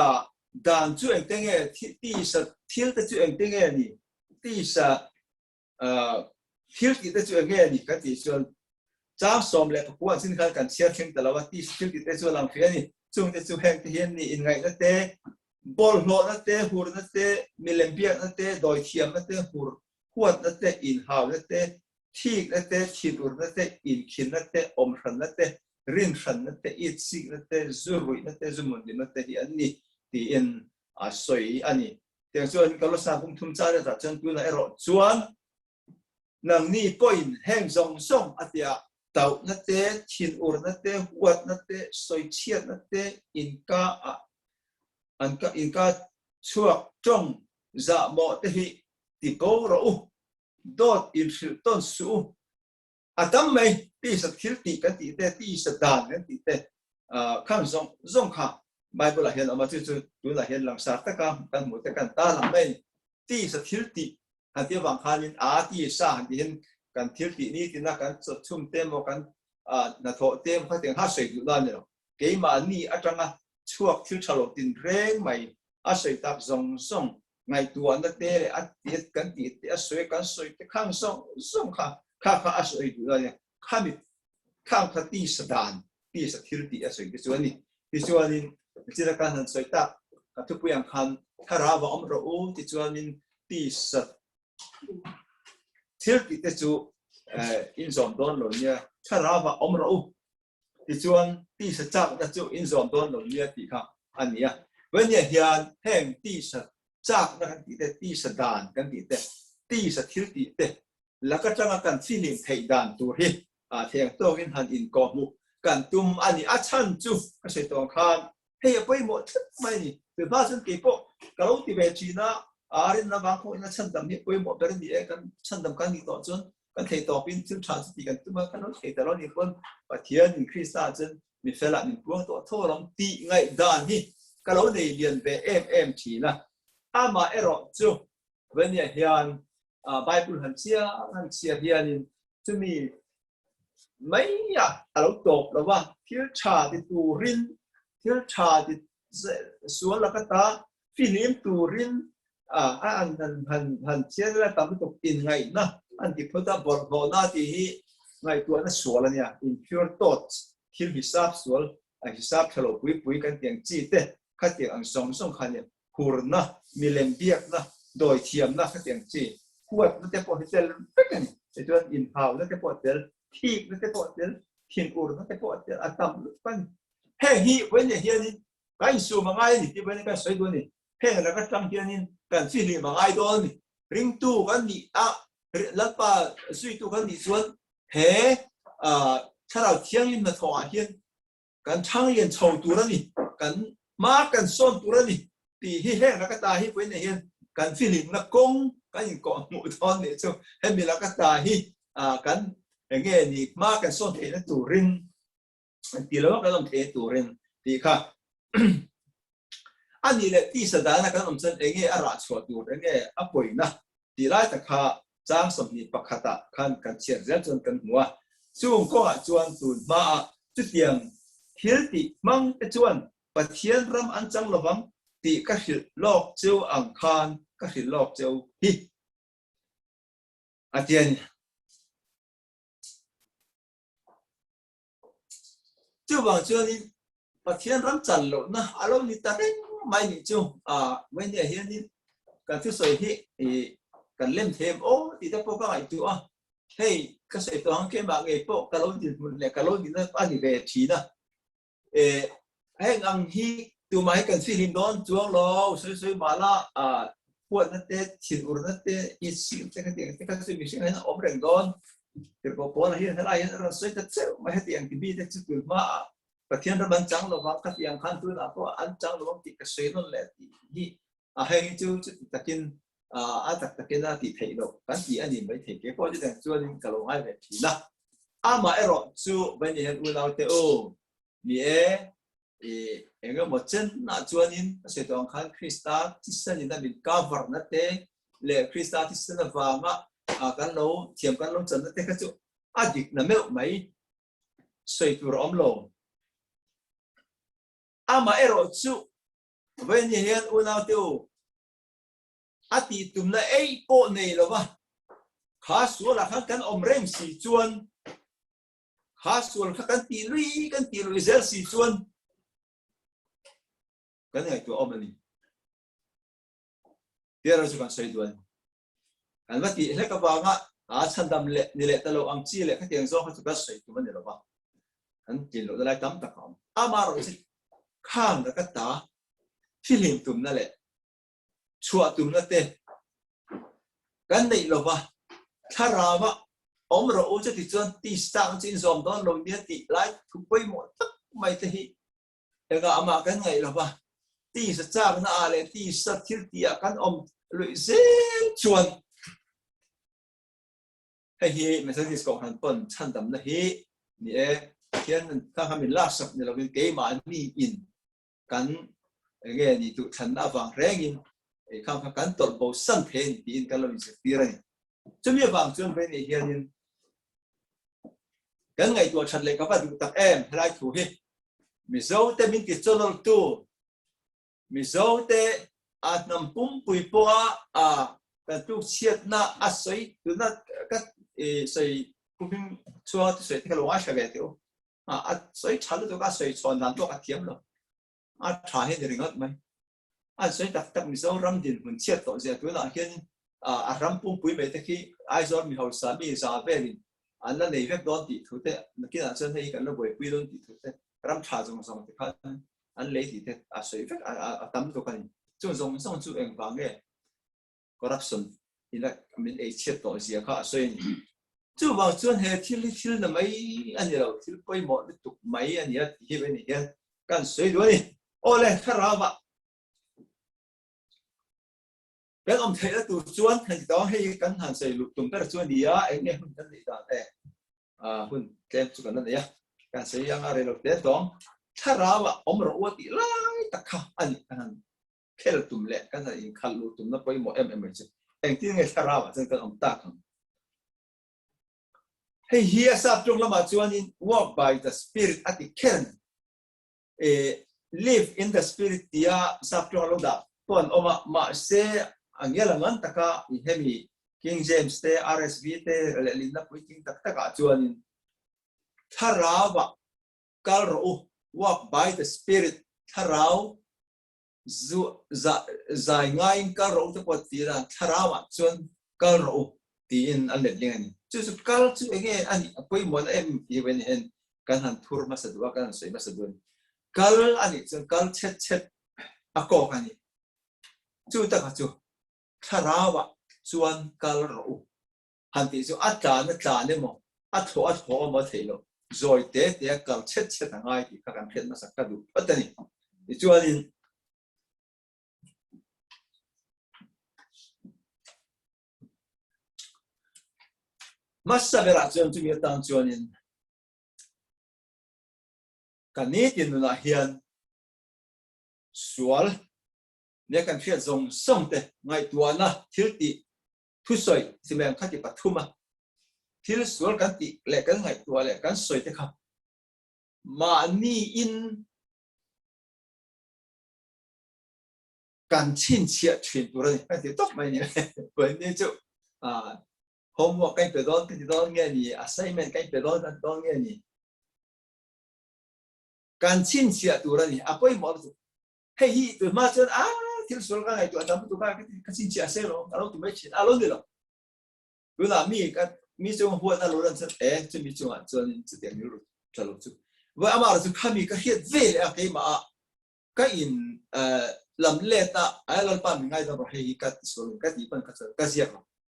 ดานจุดเต็งที่สที่จะจุดเต็งนี่ที่สที่ที่จะจุดเต็งนี่ก็ที่ส่วนจ้าสมเลยพวกสิ่งที่กันเชียร์เช่นแต่ละว่าที่ที่จะจุดหลังเฟียนี่จุดจะจุดแห่งที่เห็นนี่อินไงนั่นเต้บอลโลนั่นเต้หูนั่นเต้มิเลนเบียนั่นเต้โดยเทียมนั่นเต้หูขวดนั่นเต้อินฮาวนั่นเต้ที่นั่นเต้ชิดูนั่นเต้อินขินนั่นเต้อมขันนั่นเต้รินขันนั่นเต้อิดซิกนั่นเต้ซูรุยนั่นเต้ซุมุนดินั่นเต้อันนี้ที่อินสวยอันนี้แต่ส่วนการรักษาภูมิทุ่มใจจะจนตัวนั้นรอส่วนนั่งนี่ก็อินแห้งทรงส่งอาทิตย์เต่านั่นเต้ชินอุรนั่นเต้ขวดนั่นเต้สวยเชียดนั่นเต้อินกาอินกาช่วงจงจะหมดที่ที่โบราณโดดอินฟิลต้นสูอาตมาที่สักทีกันที่เตที่สักดานกันที่เตข้างส่งข้าไม่เป็นไรเห็นออกมาจุดตัวไหนเห็นหลังสารตะกันหมดตะกันตาหลังไม่ที่สักทีอันที่วางขานินที่สร้างที่เห็นกันทีนี้ที่นักกันสดชุ่มเต็มกันนัทโตเต็มเขาถึงห้าสิบอยู่ด้านเนี่ยเกี่ยมานี่อาจารย์ช่วงที่ฉลองดินแรงไม่อาศัยตักส่งไงตัวนั่นเตะอัดติดกันติดอาศัยกันสวยข้างส่งข้าอาศัยอยู่เนี่ยข้ามีข้างที่สดานที่สักทีอาศัยที่ส่วนนี้ที่ละกันสวยตักทุกอย่างคันถ้าเราว่าอมเราที่ส่วนนี้ที่สักทีที่จู่อินสมโดนหล่นเนี่ยถ้าเราว่าอมเราที่ส่วนที่สัจจะที่จู่อินสมโดนหล่นเนี่ยที่ข้าอันนี้วันนี้เห็นแห่งที่สัจจากนั้นที่สดานกันที่สถิติแล้วก็จะมากันฟิลิมไทยดานตัวเห็นเทียงตัวเห็นหันอินกอมุกันตุมอันนี้อาชันจูก็ใช้ตัวข้ามเฮียไปหมดไม่นี่แต่บ้านฉันเก็บพวกกระโดดที่เวทีน่ะอารินน่ะบางคนน่ะฉันดำนี่ไปหมดแต่เรื่องนี้กันฉันดำกันนี่ต่อจนกันเทต่อเป็นซึ่งทรานสติกันตัวกันนั่นเทแต่เราเนี่ยคนปะเทียนคริสต์จนมีเฟลันพวกตัวโทรลงตีไงดานนี่กระโดดในเรียนไปทีนะอามาเอรอจูวันนี้เฮียนไบเบิลหันเชียเฮียนจะมีไม่อยากเราตอบแล้วว่าเที่ยวชาติตูรินเที่ยวชาติสวนลักตาฟิลิมตูรินหันเชียแล้วตามตัวอินไงนะอันที่พุทธบทนาที่ไงตัวนั้นสวนเนี่ย impure thoughts ที่ฮิซาบสวนฮิซาบทะลุปุยกันเตียงจีเตขัดเตียงอังสองขันเนี่ยหูนะมิเลนเบียกนะโดยเทียมนะขัดเตียงจีขวดนั่นจะปวดเซลเป็นกันไอ้ตัวอินพาวนั่นจะปวดเซลทีนั่นจะปวดเซลทินอูร์นั่นจะปวดเซลอัตตัมเป็นเฮ้ยวันนี้เฮียนี่การสู้มาไงนี่ที่วันนี้การสวยตัวนี้เฮ้ยแล้วก็จังเฮียนี่การฟิลิมาไงตัวนี้ริงตู้กันนี่แล้วป้าสุยตู้กันนี่ส่วนเฮ้ถ้าเราเที่ยงยินมาถอดเฮียการช่างเรียนโชว์ตัวนี่การมากันซ้อนตัวนี่ที่เฮ้ยแล้วก็ตาเฮ้ยวันนี้เฮียการฟิลิมนักกงกันยังก่อหมู่ทอนเนี่ยช่วงให้มีแล้วก็ตาเฮ้ยกันอย่างเงี้ยนี่มากันซ้อนเทนตัวริงที่เราก็ต้องเทตัวริงที่ค่ะอันนี้แหละที่สถานการณ์มันจะอย่างเงี้ยอะไรชัวร์ตัวอย่างเงี้ยอป่วยนะที่ไรแต่ค่ะ trang som ni pakhata khan kan cher zel chon kan hua chung ko a chuan tun ma chu tiang thil ti mang te chuan pathian ram an chang lowang ti ka hil lok cheu ang khan ka hil lok cheu hi atian chu bang chuan ni pathian ram chan lo na alo ni ta reng mai ni chu when they hian ni kan thu soi hi kan lem thêm ô thì ta po ka ai tu hey ka sai to ang ke ma nge po ka lo din mun le ka lo din na pa ni ve thi na heng ang hi tu mai kan si hin don chuang lo soi ma la puat na te chin ur na te I si te ka soi mi sing na om reng don ter ko po na hi na lai na soi ta cheu ma he ti ang ti bi te chu tu ma pathian ram an chang lo wa ka ti ang khan tu na po an chang lo ti ka soi non le ti hi heng chu takin takin na ti thei lo kan ti ani mai thei ke po chu dang chuan ka lo ngai ve thi na ama ero chu ben ni hen u nau te o ni enga mo chen na chuan in se tong khan Krista ti san in na bin cover na te le Krista ti san na wa ma kan lo thiam kan lo chan na te ka chu dik na meu mai soi tu rom lo ama ero chu ben ni hen u nau te o ati tum na ei po nei lo ba kha su la khan kan om rem si chuan kha su la kan ti lui zel si chuan kan ngai tu om ni tera chu kan sei duan kan va ti le ka ba nga chan dam le ni le ta lo ang chi le kha tiang zo kha chu ka sei tu man ni lo ba kan tin lo da lai tam ta kam ama ro si khang da ka ta filim tum na le chua tum na te kan nei lo ba thara ba om ro o cha ti chuan ti sang chin zom don lo ni ti lai thu poi mo tak mai te hi ega ama kan ngai lo ba ti sa chang na ale ti sa thil ti kan om lui zen chuan hi messages ko han pon chan dam na hi ni hian ka hamin la sak ni lo ke ma ni in kan nge ni tu chan na wang reng in kham kan tol bo san then ti in kan lo ni se ti rai chumi wang chuan ve ni hian in kan ngai tu chan le ka ba du tak em lai thu hi mi zo te min ki chonol tu mi zo te nam pum pui po kan tu chiat na asoi tu na ka sei pum chua tu sei te ka lo wa sha ve tu soi chal tu ka soi chon nan to ka thiam lo tha he de ringot mai soi tak mi zo ram din hun chiat to je tu na hian ram pum pui me te ki ai zor mi ho sa mi sa ve ni an na nei vek don ti thu te ki na chen hei kan lo boi pui don ti thu te ram tha jong song te khan an le ti te soi vek tam to kan chu zong song chu eng ba nge corruption ina min ei chiat to zia kha soi ni chu ba chuan he thil na mai ani lo thil poi mo tu mai ani a hi ve ni hian kan soi do ni ole khara ba ben om thei tu chuan han to hei kan han sei lu tum ta chuan dia eng nge hun kan ni ta hun tlem chu kan na ya kan sei yang are lo te tong khara ba om ro wa ti lai ta kha ani kan khel tum le kan sa in khal lu tum na poi mo em che eng ti nge khara ba chen kan om ta kham hei hi asap tung lama chuan in walk by the spirit at the ken live in the spirit dia sap tung lo da pon oma ma se angela ngan taka I hemi King James te RSV te le linna puiting tak taka chuan in tharawa kal ro walk by the spirit tharau zu za ngai kal ro te pot tira tharawa chuan kal ro ti in an le leng chu kal chu enge ani apoi mon em even en kan han thur ma sa duwa kan soi ma sa dun kal ani chu kal chet ako ani chu ta ka chu tharawa chuan kal ro han ti chu atla ne mo atho mo theilo zoi te kal chet angai ki ka kan phet ma sa ka du patani ti chuan in masa vera chuan chu mi tang chuan in kani tin na hian sual ne kan fiat zong som te ngai tuana thil ti thu soi thì mình khát thì bắt thu mà thiếu suol cái tị lệ cái ngày tua lệ cái soi thế không mà ni inการชินเชียชินตัวนี้ไอ้ที่ต้องไม่เนี่ยวันนี้就homework กันไปตอนเงี้ยนี่ assignment กันไปตอนเงี้ยนี่การชินเชียตัวนี้อ่ะไปหมดเฮ้ยตัวมาจนที่สุดก็ไงตัวทำตัวก็ชินเชียเสร็จแล้วเราตัวไม่ชินเราเนี่ยหรอเวลามีจงหัวนั่นเราเนี่ยจะมีจงจนจะเดี๋ยวนี้รู้จะรู้จุว่าอามาเราจะข้ามีก็เฮ็ดเวลาไอ้มาก็อินลำเล็ดนะไอ้เราปั้นง่ายต้องให้กัดส่วนกัดที่ปั้นกัดเสียง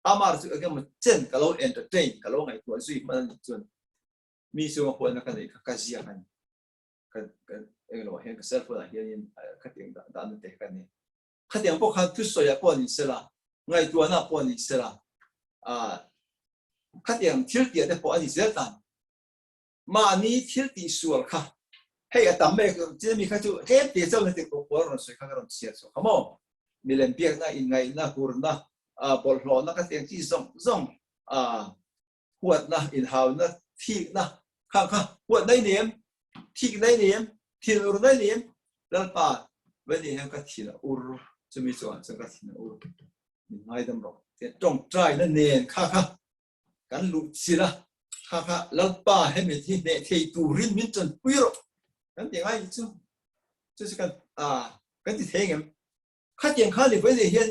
อามาสุดก็มันเจนก็เราเอนเตอร์เทนก็เราไงตัวสุดมันจนมีส่วนหัวนักกันเลยกัดเสียงกันเราเห็นก็เซลฟ์อะไรเห็นขัดยังด่านเด็กกันนี่ขัดยังพวกเขาทุกส่วนปนนี่เสละไงตัวน่ะปนนี่เสละขัดยังทิลเดียดปนนี่เสละตันมานี่ทิลตีส่วนค่ะให้ตั้มเบกจะมีข้าจูเฮ็ดเดี๋ยวเจ้าเนี่ยติดกับหัวเราสวยข้างเราเสียสขโมยมีเลนเปียกนะอินไงนะกูร์นะบอลหลอนะก็เสียงที่ส่งหัวนะอินฮาวนะที่นะข้างหัวในเนียมที่ในเนียมที่อุรในเนียมแล้วป่าวันนี้ยังก็ที่นะอุรจะมีส่วนสังกัดที่นะอุรมีไงดำรงที่ตรงใจนั่นเนียนข้ากันลุสิละข้าแล้วป่าให้มีที่เนี่ยที่ตูรินมินจนปุยรกันยังไง就是กันที่เท่งข้าเจียงข้าเลยไปเลยเห็น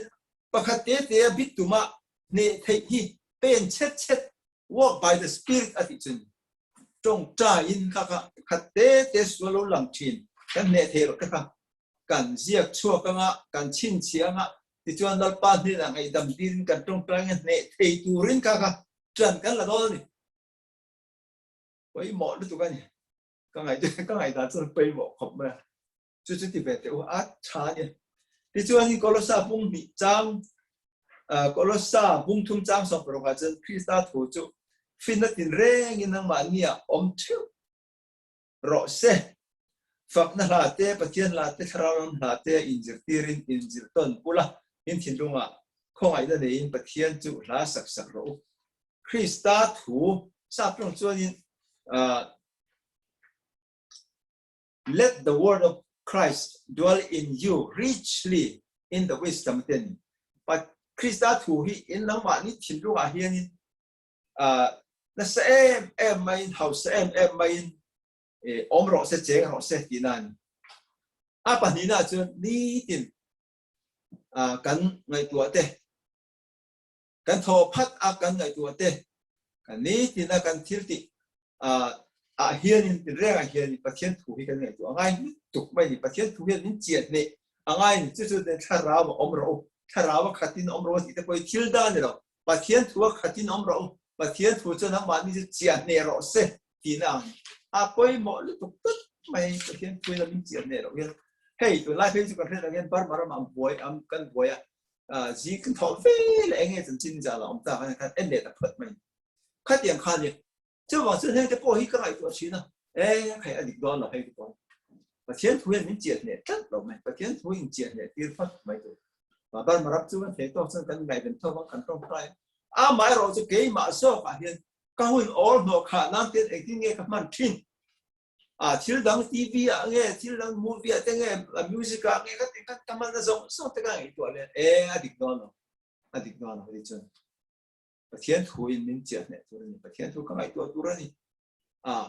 ปกติเดียบิดตัวมาเนี่ยที่เป็นเช็ด walk by the spirit อธิจุนจงใจอินข้าเตะส่วนเราหลังชินกันเนี่ยเทรกันเสียชั่วกันชินเชียงที่จวนเราปานนี่นะไอ้ดำดินกันตรงกลางเนี่ยเทตูรินจันกันละตัวนี่ไว้หมอดูตัวกันเนี่ยก็ไงตาจนไปหมอขบมาจุดที่เป็นแต่ว่าช้าเนี่ยที่จวนที่กอลซาบุ้งมีจังกอลซาบุ้งทุ่มจังสองประวัติจนคริสต์ถูกจุฟินนัดตินเร่งยินนังมันเนี่ยอมชิวรอเซ่ฝักนั่นลาเต้ปะเทียนลาเต้คราวน์ลาเต้อินจิตีรินอินจิต้นปุละอินทินลุงคงไอ้เรื่องนี้ปะเทียนจุลาสักรู้คริสต์ถูกทราบตรงส่วนนี้let the word of Christ dwell in you richly in the wisdom then but Christถูกอินนังมันนี่ทินลุงเฮียนี่นั่นเอ็มไม่เฮาเอ็มไม่อมรอเสเจงรอเสตินันปัจจุบันจนนี่ตินกันไงตัวเตกันทอพัดกันไงตัวเตกันนี่ตินกันทิลติเฮียนี่เรื่องเฮียนี่ประเทศถูกกันไงตัวง่ายถูกไม่ดีประเทศถูกนี่เจียดนี่ง่ายจุดๆถ้าเราอมรอถ้าเราขัดตินอมรอที่จะไปทิลด้านเราประเทศถูกขัดตินอมรอประเทศถูกจนทั้งวันนี่จะเจียดเนี่ยรอเสตินังไปหมดเลยทุกตึ๊ดไม่ประเทศคุยแล้วมีเจียนเนี่ยเราเนี่ยเฮ้ยตัวไล่เพลงจุกันเรื่องอะไรบาร์มารามันบวยกันบวยจีกันทอเฟ่เลยเงี้ยจนจริงจังเราแต่กันเอ็นเดตเปิดไม่ขัดอย่างขัดเนี่ยเจ้าว่าเส้นเรื่องจะปล่อยให้กันไหนตัวชี้นะใครอดีตโดนเราให้ตัวประเทศคุยมีเจียนเนี่ยกันเราไม่ประเทศคุยมีเจียนเนี่ยที่ฟัดไม่ตัวบาร์มารับจุกันเทตัวซึ่งกันไงเป็นท่อว่ากันต้องใครไม่เราจะเกี่ยมาโซ่กันเห็นก็หุ่นออลหนอขานั่งเต้นเองที่เงี้ยกับมันทิ้งที่ดังทีวีเงี้ยที่ดังมูฟวี่เต้นเงี้ยมิวสิกเงี้ยก็เต้นกันมันจะส่งเต้นกันอีกตัวเลยอดีตโดนเราดิฉันประเทศถูกมินเจียเนี่ยตัวนี้ประเทศถูกกันอีกตัวนี้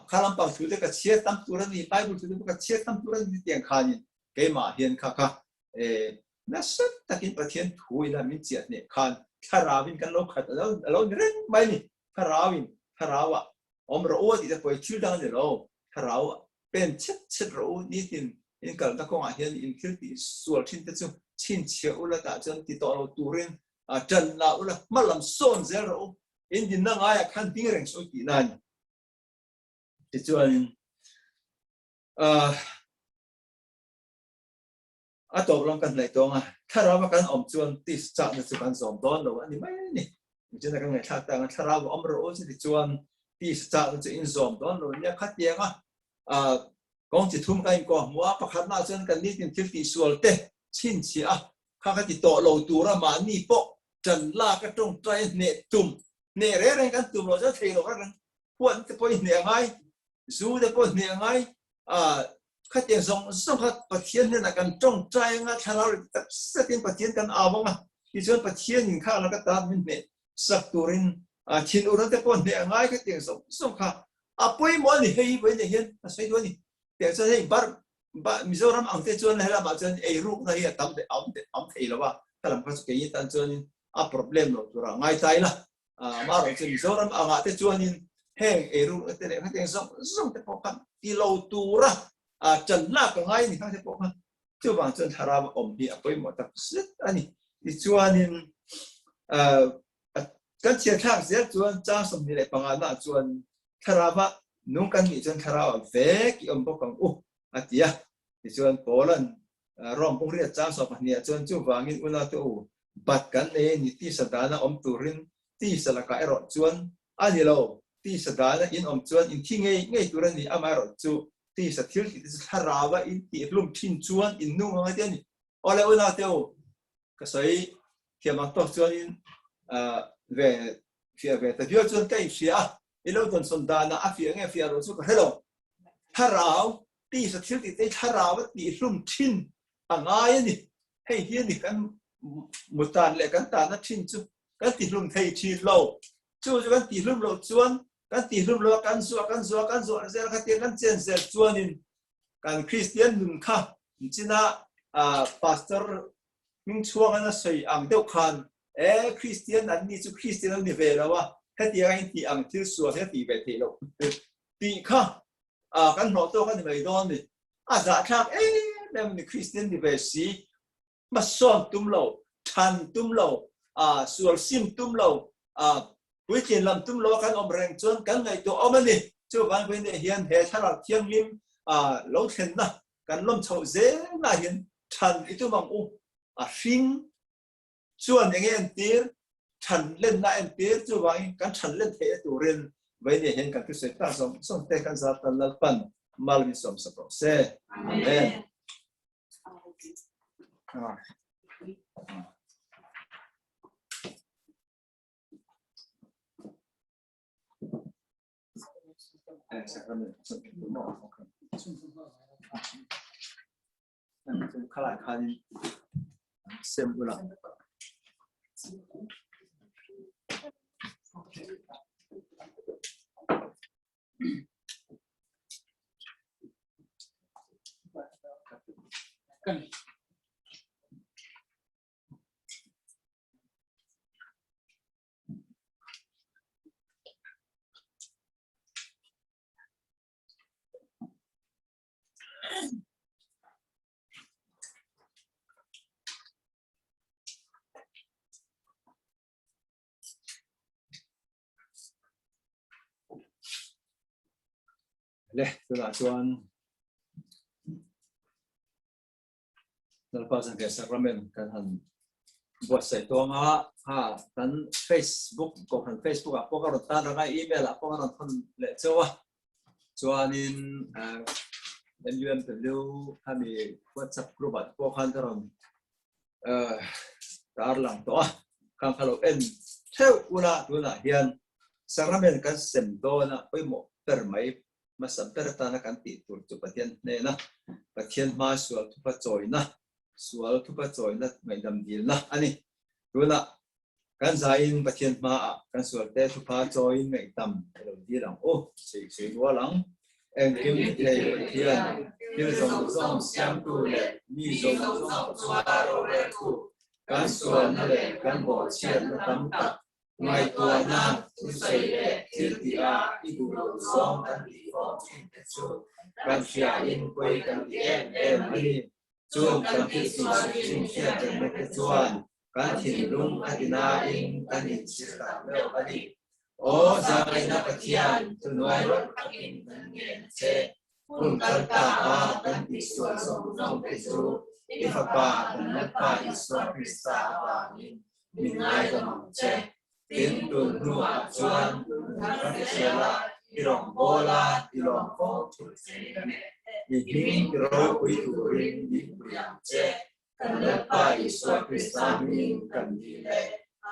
ข้าลำปังถูกเด็กเชี่ยตั้มตัวนี้ไบเบิลถูกเด็กเชี่ยตั้มตัวนี้เตียงขานี่เกี่ยมาเห็นค่ะนั่นสุดแต่กินประเทศถูกแล้วมินเจียเนี่ยขานถ้าราวินกันโลกขัดแล้วเรื่องไม่นี่ถ้าราว่าอมรอที่จะไปชื่อดังเนี่ยเราถ้าราเป็นเช็ดเรานี่ทินกันตะกงเห็นอินคิดที่ส่วนที่จะจุชินเชี่ยวอุลตาจนติดต่อเราตัวเรื่องจันลาอุลมาลำส่วนเจอเราอินดินนั่งไอ้ขันทิ้งแรงสุดที่นั่นที่จวนตกลงกันเลยตรงถ้าเรามากันอมจวนที่จะในสุพรรณสมต้นเราอันนี้ไม่นี่จะนั่งไงถ้าแต่ถ้าเราอมรอที่จวนที่จะในอินสมต้นเราเนี่ยขัดแย้งกองจิตทุ่มกันก่อนมัวประคับหน้าจนกันนี่เป็นที่ส่วนเตะชินเชียข้าก็ติดต่อเราตัวละมานี่โป chân la cái trong trái nệ tùm nệ rẽ này cái tùm nó rất thề nó cái quận cái bôi nệ ngay dù cái bôi nệ ngay khách tiền xong khách bát thiên nên là cái trong trái ngay thay lao sẽ tiền bát thiên cái áo mông thì chuyện bát thiên nhìn khác là cái ta mình nệ sắc turin chín uran cái bôi nệ ngay khách tiền xong khác bôi món này hay bôi nệ hiền xoay đuôi này tiền sao hay bar Mizoram ang te chuan hela ma chuan ei ruk na hi tam de am thei lawa kalam ka chu ke tan chuan a problem lo tura ngai tai la ma ro chu Mizoram anga te chuan in heng ei ruk te le khateng song te pokan ti lo tura chan la ka ngai ni ka te pokan chu bang chuan thara om hi apoi mo tak sit ani ti chuan in kan chia thak sia chuan cha som ni le panga na chuan thara ba nung kan ni chuan thara ve ki om pokang atia thì chuan Poland rom pung ria chang so pahnia chuan chu wangin una tu bat kan ne ni ti sadana om turin ti salaka ero chuan ani lo ti sadana in om chuan in thi ngei turan ni ama ro chu ti sa thil ti tharawa in ti lum thin chuan in nu ma te ni ole una teu ka sai thiamang to chuan in về ta bio chuan kai sia ilo ton sondana afia nge fia ro chu ka hello tharau ti sa thil ti te tharawa ti hlum thin angai ni hei hian ni kan mutan le kan ta na thin chu kan ti hlum thei thi lo chu kan ti hlum lo chuan kan ti hlum lo kan zo zel kha te kan chen zel chuan in kan Christian nun kha china pastor min chuang ana sei ang deuh khan Christian an ni chu Christian ni ve lawa heti ai ti ang thil suwa heti ve the lo ti kha kan no to kan mai don ni za thak nem ni Christian ni ve si ma son tum lo than tum lo sual sim tum lo với tiền làm tum lo kan om reng chuan kan ngai to om ani chu van ve ne hian he tharak thiang lim lo then na kan lom chho ze na hian than itu mang hring chuan en tir than len na en tir chu wai kan than len the tu ren với này hiện các cái sự ta sống tế căn giác tan lal pan mal vi som sapro se amen khala khan sem ula Kan le tu la chuan nalpa sang ke sacrament kan han buat sai to nga kan Facebook ko han Facebook a pokaron ta ra email a pokaron thon le chawa chuanin NUMW kami WhatsApp group at pokan taron tar lang to kan khalo en theu una tuna hian sacrament kan sem do na poi mo per mai masam per ta na kan ti tur chu pathian ne na pathian ma sual thu pa choi na sual thu pa choi na mai dam dil na ani tuna kan zain pathian ma kan sual te thu pa choi mai tam lo di lang sei wa lang en kim te pathian kim zong siam tu le mi zong chua ro le ku kan sual na le kan bo chen na tam ta ngay tua na tu sei le til ti a ibu lo song kan ti phong chin te chu kan sia in koi kan ti em ani chu kan ti su chin sia kan me te chuan kan thin lung atina in kan in chi ta le ani o za ai na pathian tu noi ro in kan ngen che kun kal ta a kan ti su song te chu i fa pa kan na pa isu krista wa min ngai kan che tin tuần nua chuan kan chela irong bola irong ko tu i hing ro kui tu ring di priam che kan le pa isu krista min kan di le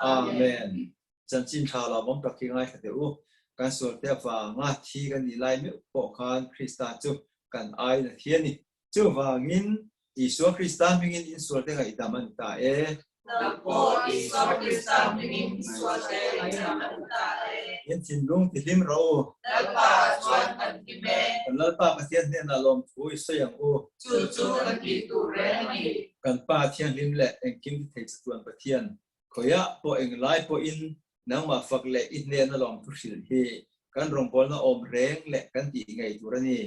Amen. Chân chín thảo là bóng đặc kinh ai khả tiểu kan sual te wa nga thi kan ni lai mi po khan Krista chu kan ai na thian ni chu wangin Isu Krista mingin in sual te ga itaman ta e po Isu Krista mingin sual te ga itaman ta e yen tin lung ti lim ro pa chuan kan ki me kan lal pa pathian ne na lom thui sayang o chu kan ki tu re ni kan pa thian lim le en kim thei chuan pathian khoya po eng lai po in nang ma fak le in ne na lom thu sil hi kan rong pol na om reng le kan ti ngai turani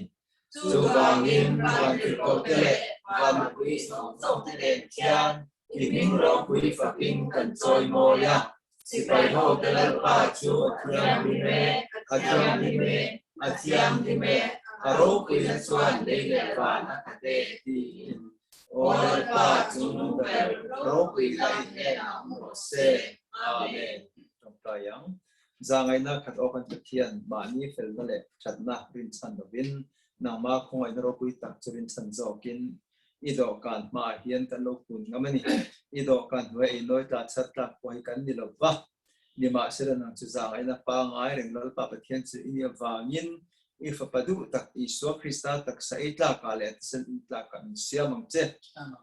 chu wangin kan ki ko te le van quy song song te le thian i ming ro quy faking kan choi mo ya si pai ho te le pa chu thiam ni me thiam ni me aro quy na chuan le le van a te ti ol pa chu nu be ro quy lai ne na mo se amen trong tayang zangai na khat okan pathian ma ni fel na le thatna rin chan no bin na ma khongai na ro pui tak churin chan zokin ido kan ma hian kan lo kun ngamani ido kan hwe i noi ta chat ta poi kan ni lo wa ni ma sera na chu zangai na pa ngai reng lol pa pathian chu in ya wangin if padu tak Isu Krista tak sa itla ka le sen itla kan siamang che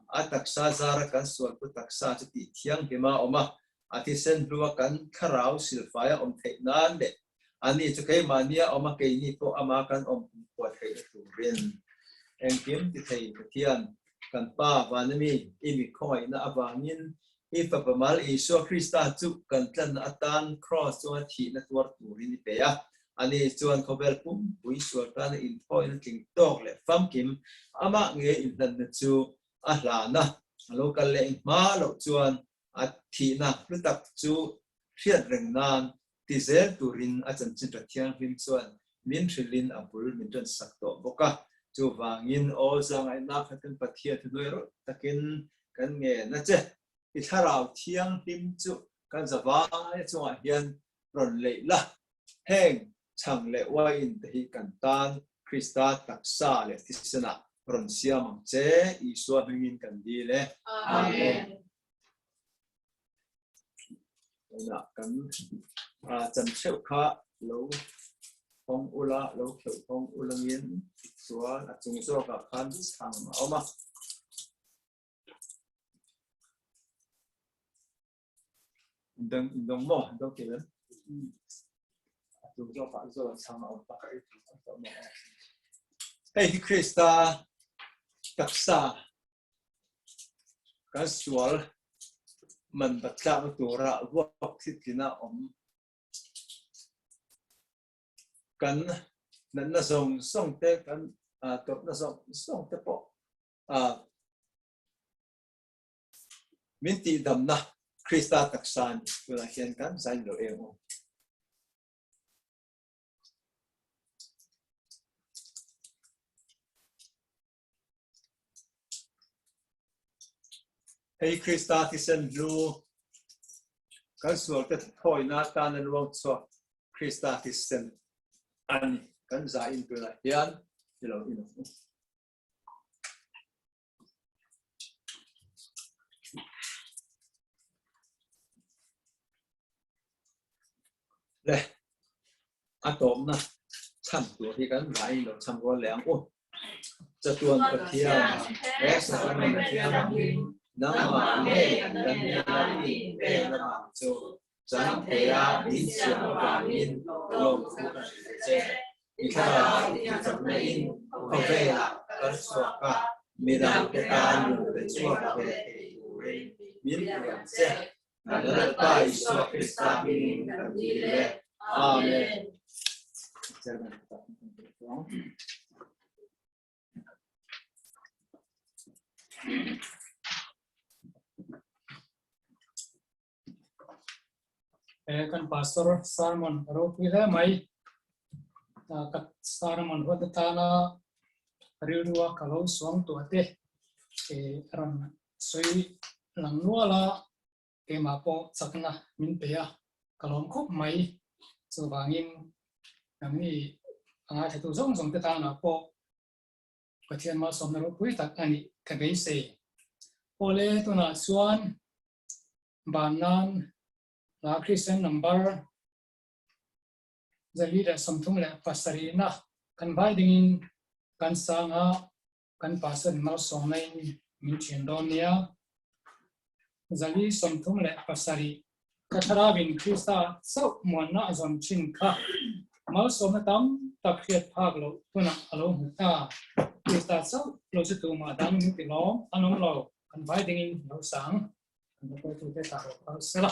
atak sa zara kan sual pu tak sa chu ti thiang hima oma ati sen ruwa kan kharau silfaya om theinan de ani chu kai mania oma kai ni to ama kan om po thei tu rin en kim ti thei pathian kan pa wanami imi khoi na awangin ifa pamal Isu Krista chu kan tlan atan cross chu thi na tuar turin pe ya ani chuan khobel pum pui sual tan in point ting tok le fam kim ama nge in dan chu a hla na local le ma lo chuan a thi na lutak chu hiat reng nan ti zel turin a chan chin thiang him chuan min thrilin apul min tan sak to boka chu wangin o zang ai na khatin pathia thnoi ro takin kan nge na che i tharau thiang him chu kan zawa chu a hian ron le la heng chang le wa in te hi kan tan Krista taksa le tisana ron siam che Isu mingin kan di le amen na kan chan cheu kha lo phong ula lo kheu phong ulangin chuan a chung zo ka khan chang oma dong mo dong ke chung zo ka zo chang oma pa hey Krista taksa kan sual man batla tura wak sitina om kan na song te kan top na song te po minti dam na Krista taksan kuna hian kan sai lo emo hey Krista tisen lu kan sual te thoi na ta na luang cho Krista tisen an kan za in kuna hian ilo le atom na cham tu hi kan vai lo cham ro leang o cha tuan pathia sa kan pathia nama ne kan ni pe na chu chan thea in sia wa in lom fu che i kha i cham ne in ko ve la kan so ka mi da ke ta lu de chu ka ve min ya se na la pa Isu Krista min kan di le amen kan pastor sermon ro pila mai kat sermon ho ta na riwa kalau suang tu ate ran soi lang nuala ke mapo sakna min pe ya kalom khop mai so bangin nami anga thatu zong zong ta na po pathian ma som ro pui tak ani ka be se pole to na suan banan la Christian number zali da somthum le pasari na kan vai dingin kan sanga kan pasan mal songai min chindonia zali somthum le pasari kathara bin Krista so mona azon chin kha mal somatam takhiat phaglo tuna alo huta Krista so lo se tu ma dang ni ti lo anom lo kan vai dingin lo sang kan ko tu te ta ro sala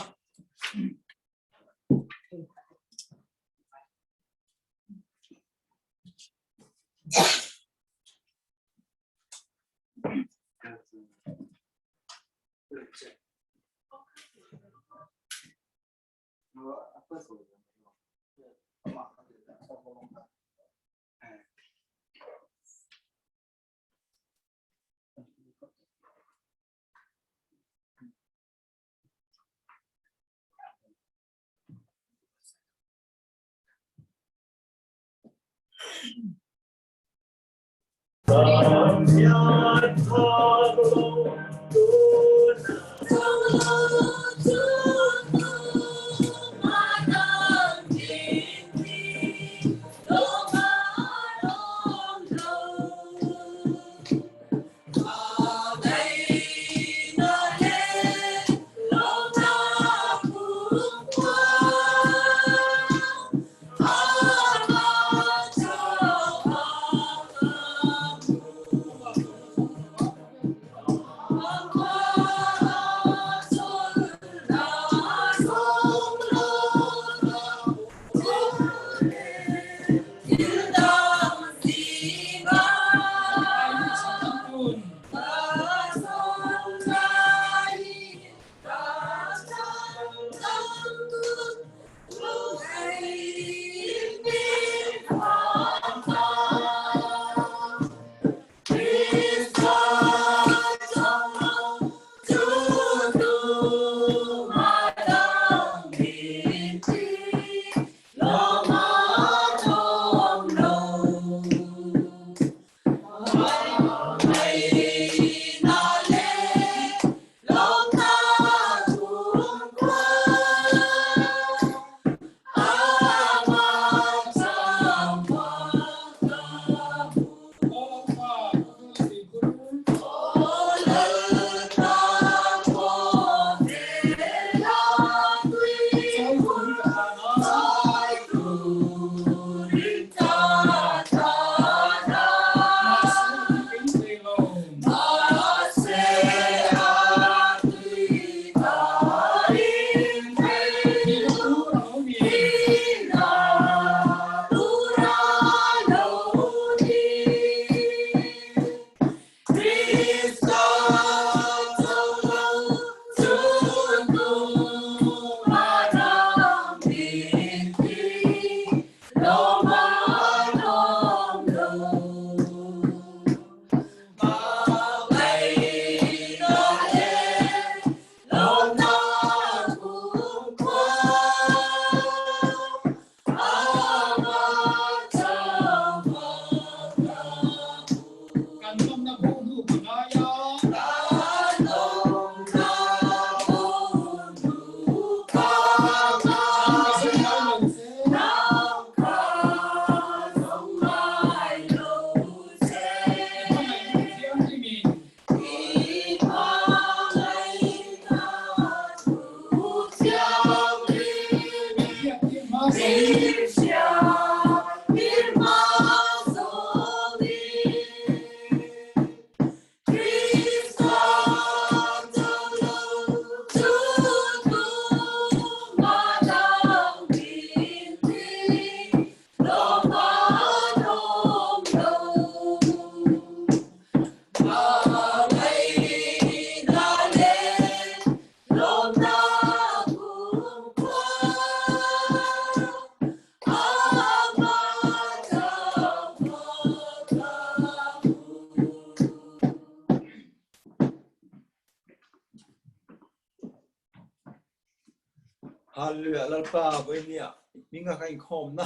Hallelujah lalpa boinia minga kain khom na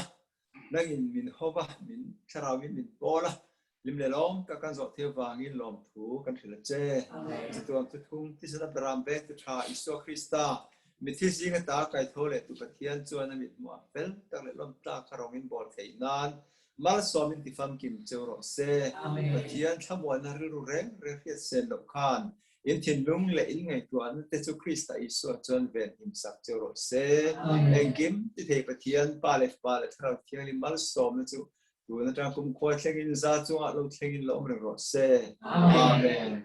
nangin min hoba min charawin min bola limle lom ka kan zo the wangin lom thu kan thila che tuam tu thung ti sana bram ve tu tha iso krista mi thi gì cái ta cái thôi lệ tụ Pathian chuan na mi mua fel tak le lom ta karong in bol thei nan mal som in tifam kim choro se Pathian thamwa na ru reng re fiat sen lo khan in thin lung le in ngai tuan te chu Krista isu chuan ven him sak choro se engim ti thei Pathian pa le thar thiang in mal som na chu tu na tang kum khoi thleng in za chu a lo thleng in lo om reng ro se amen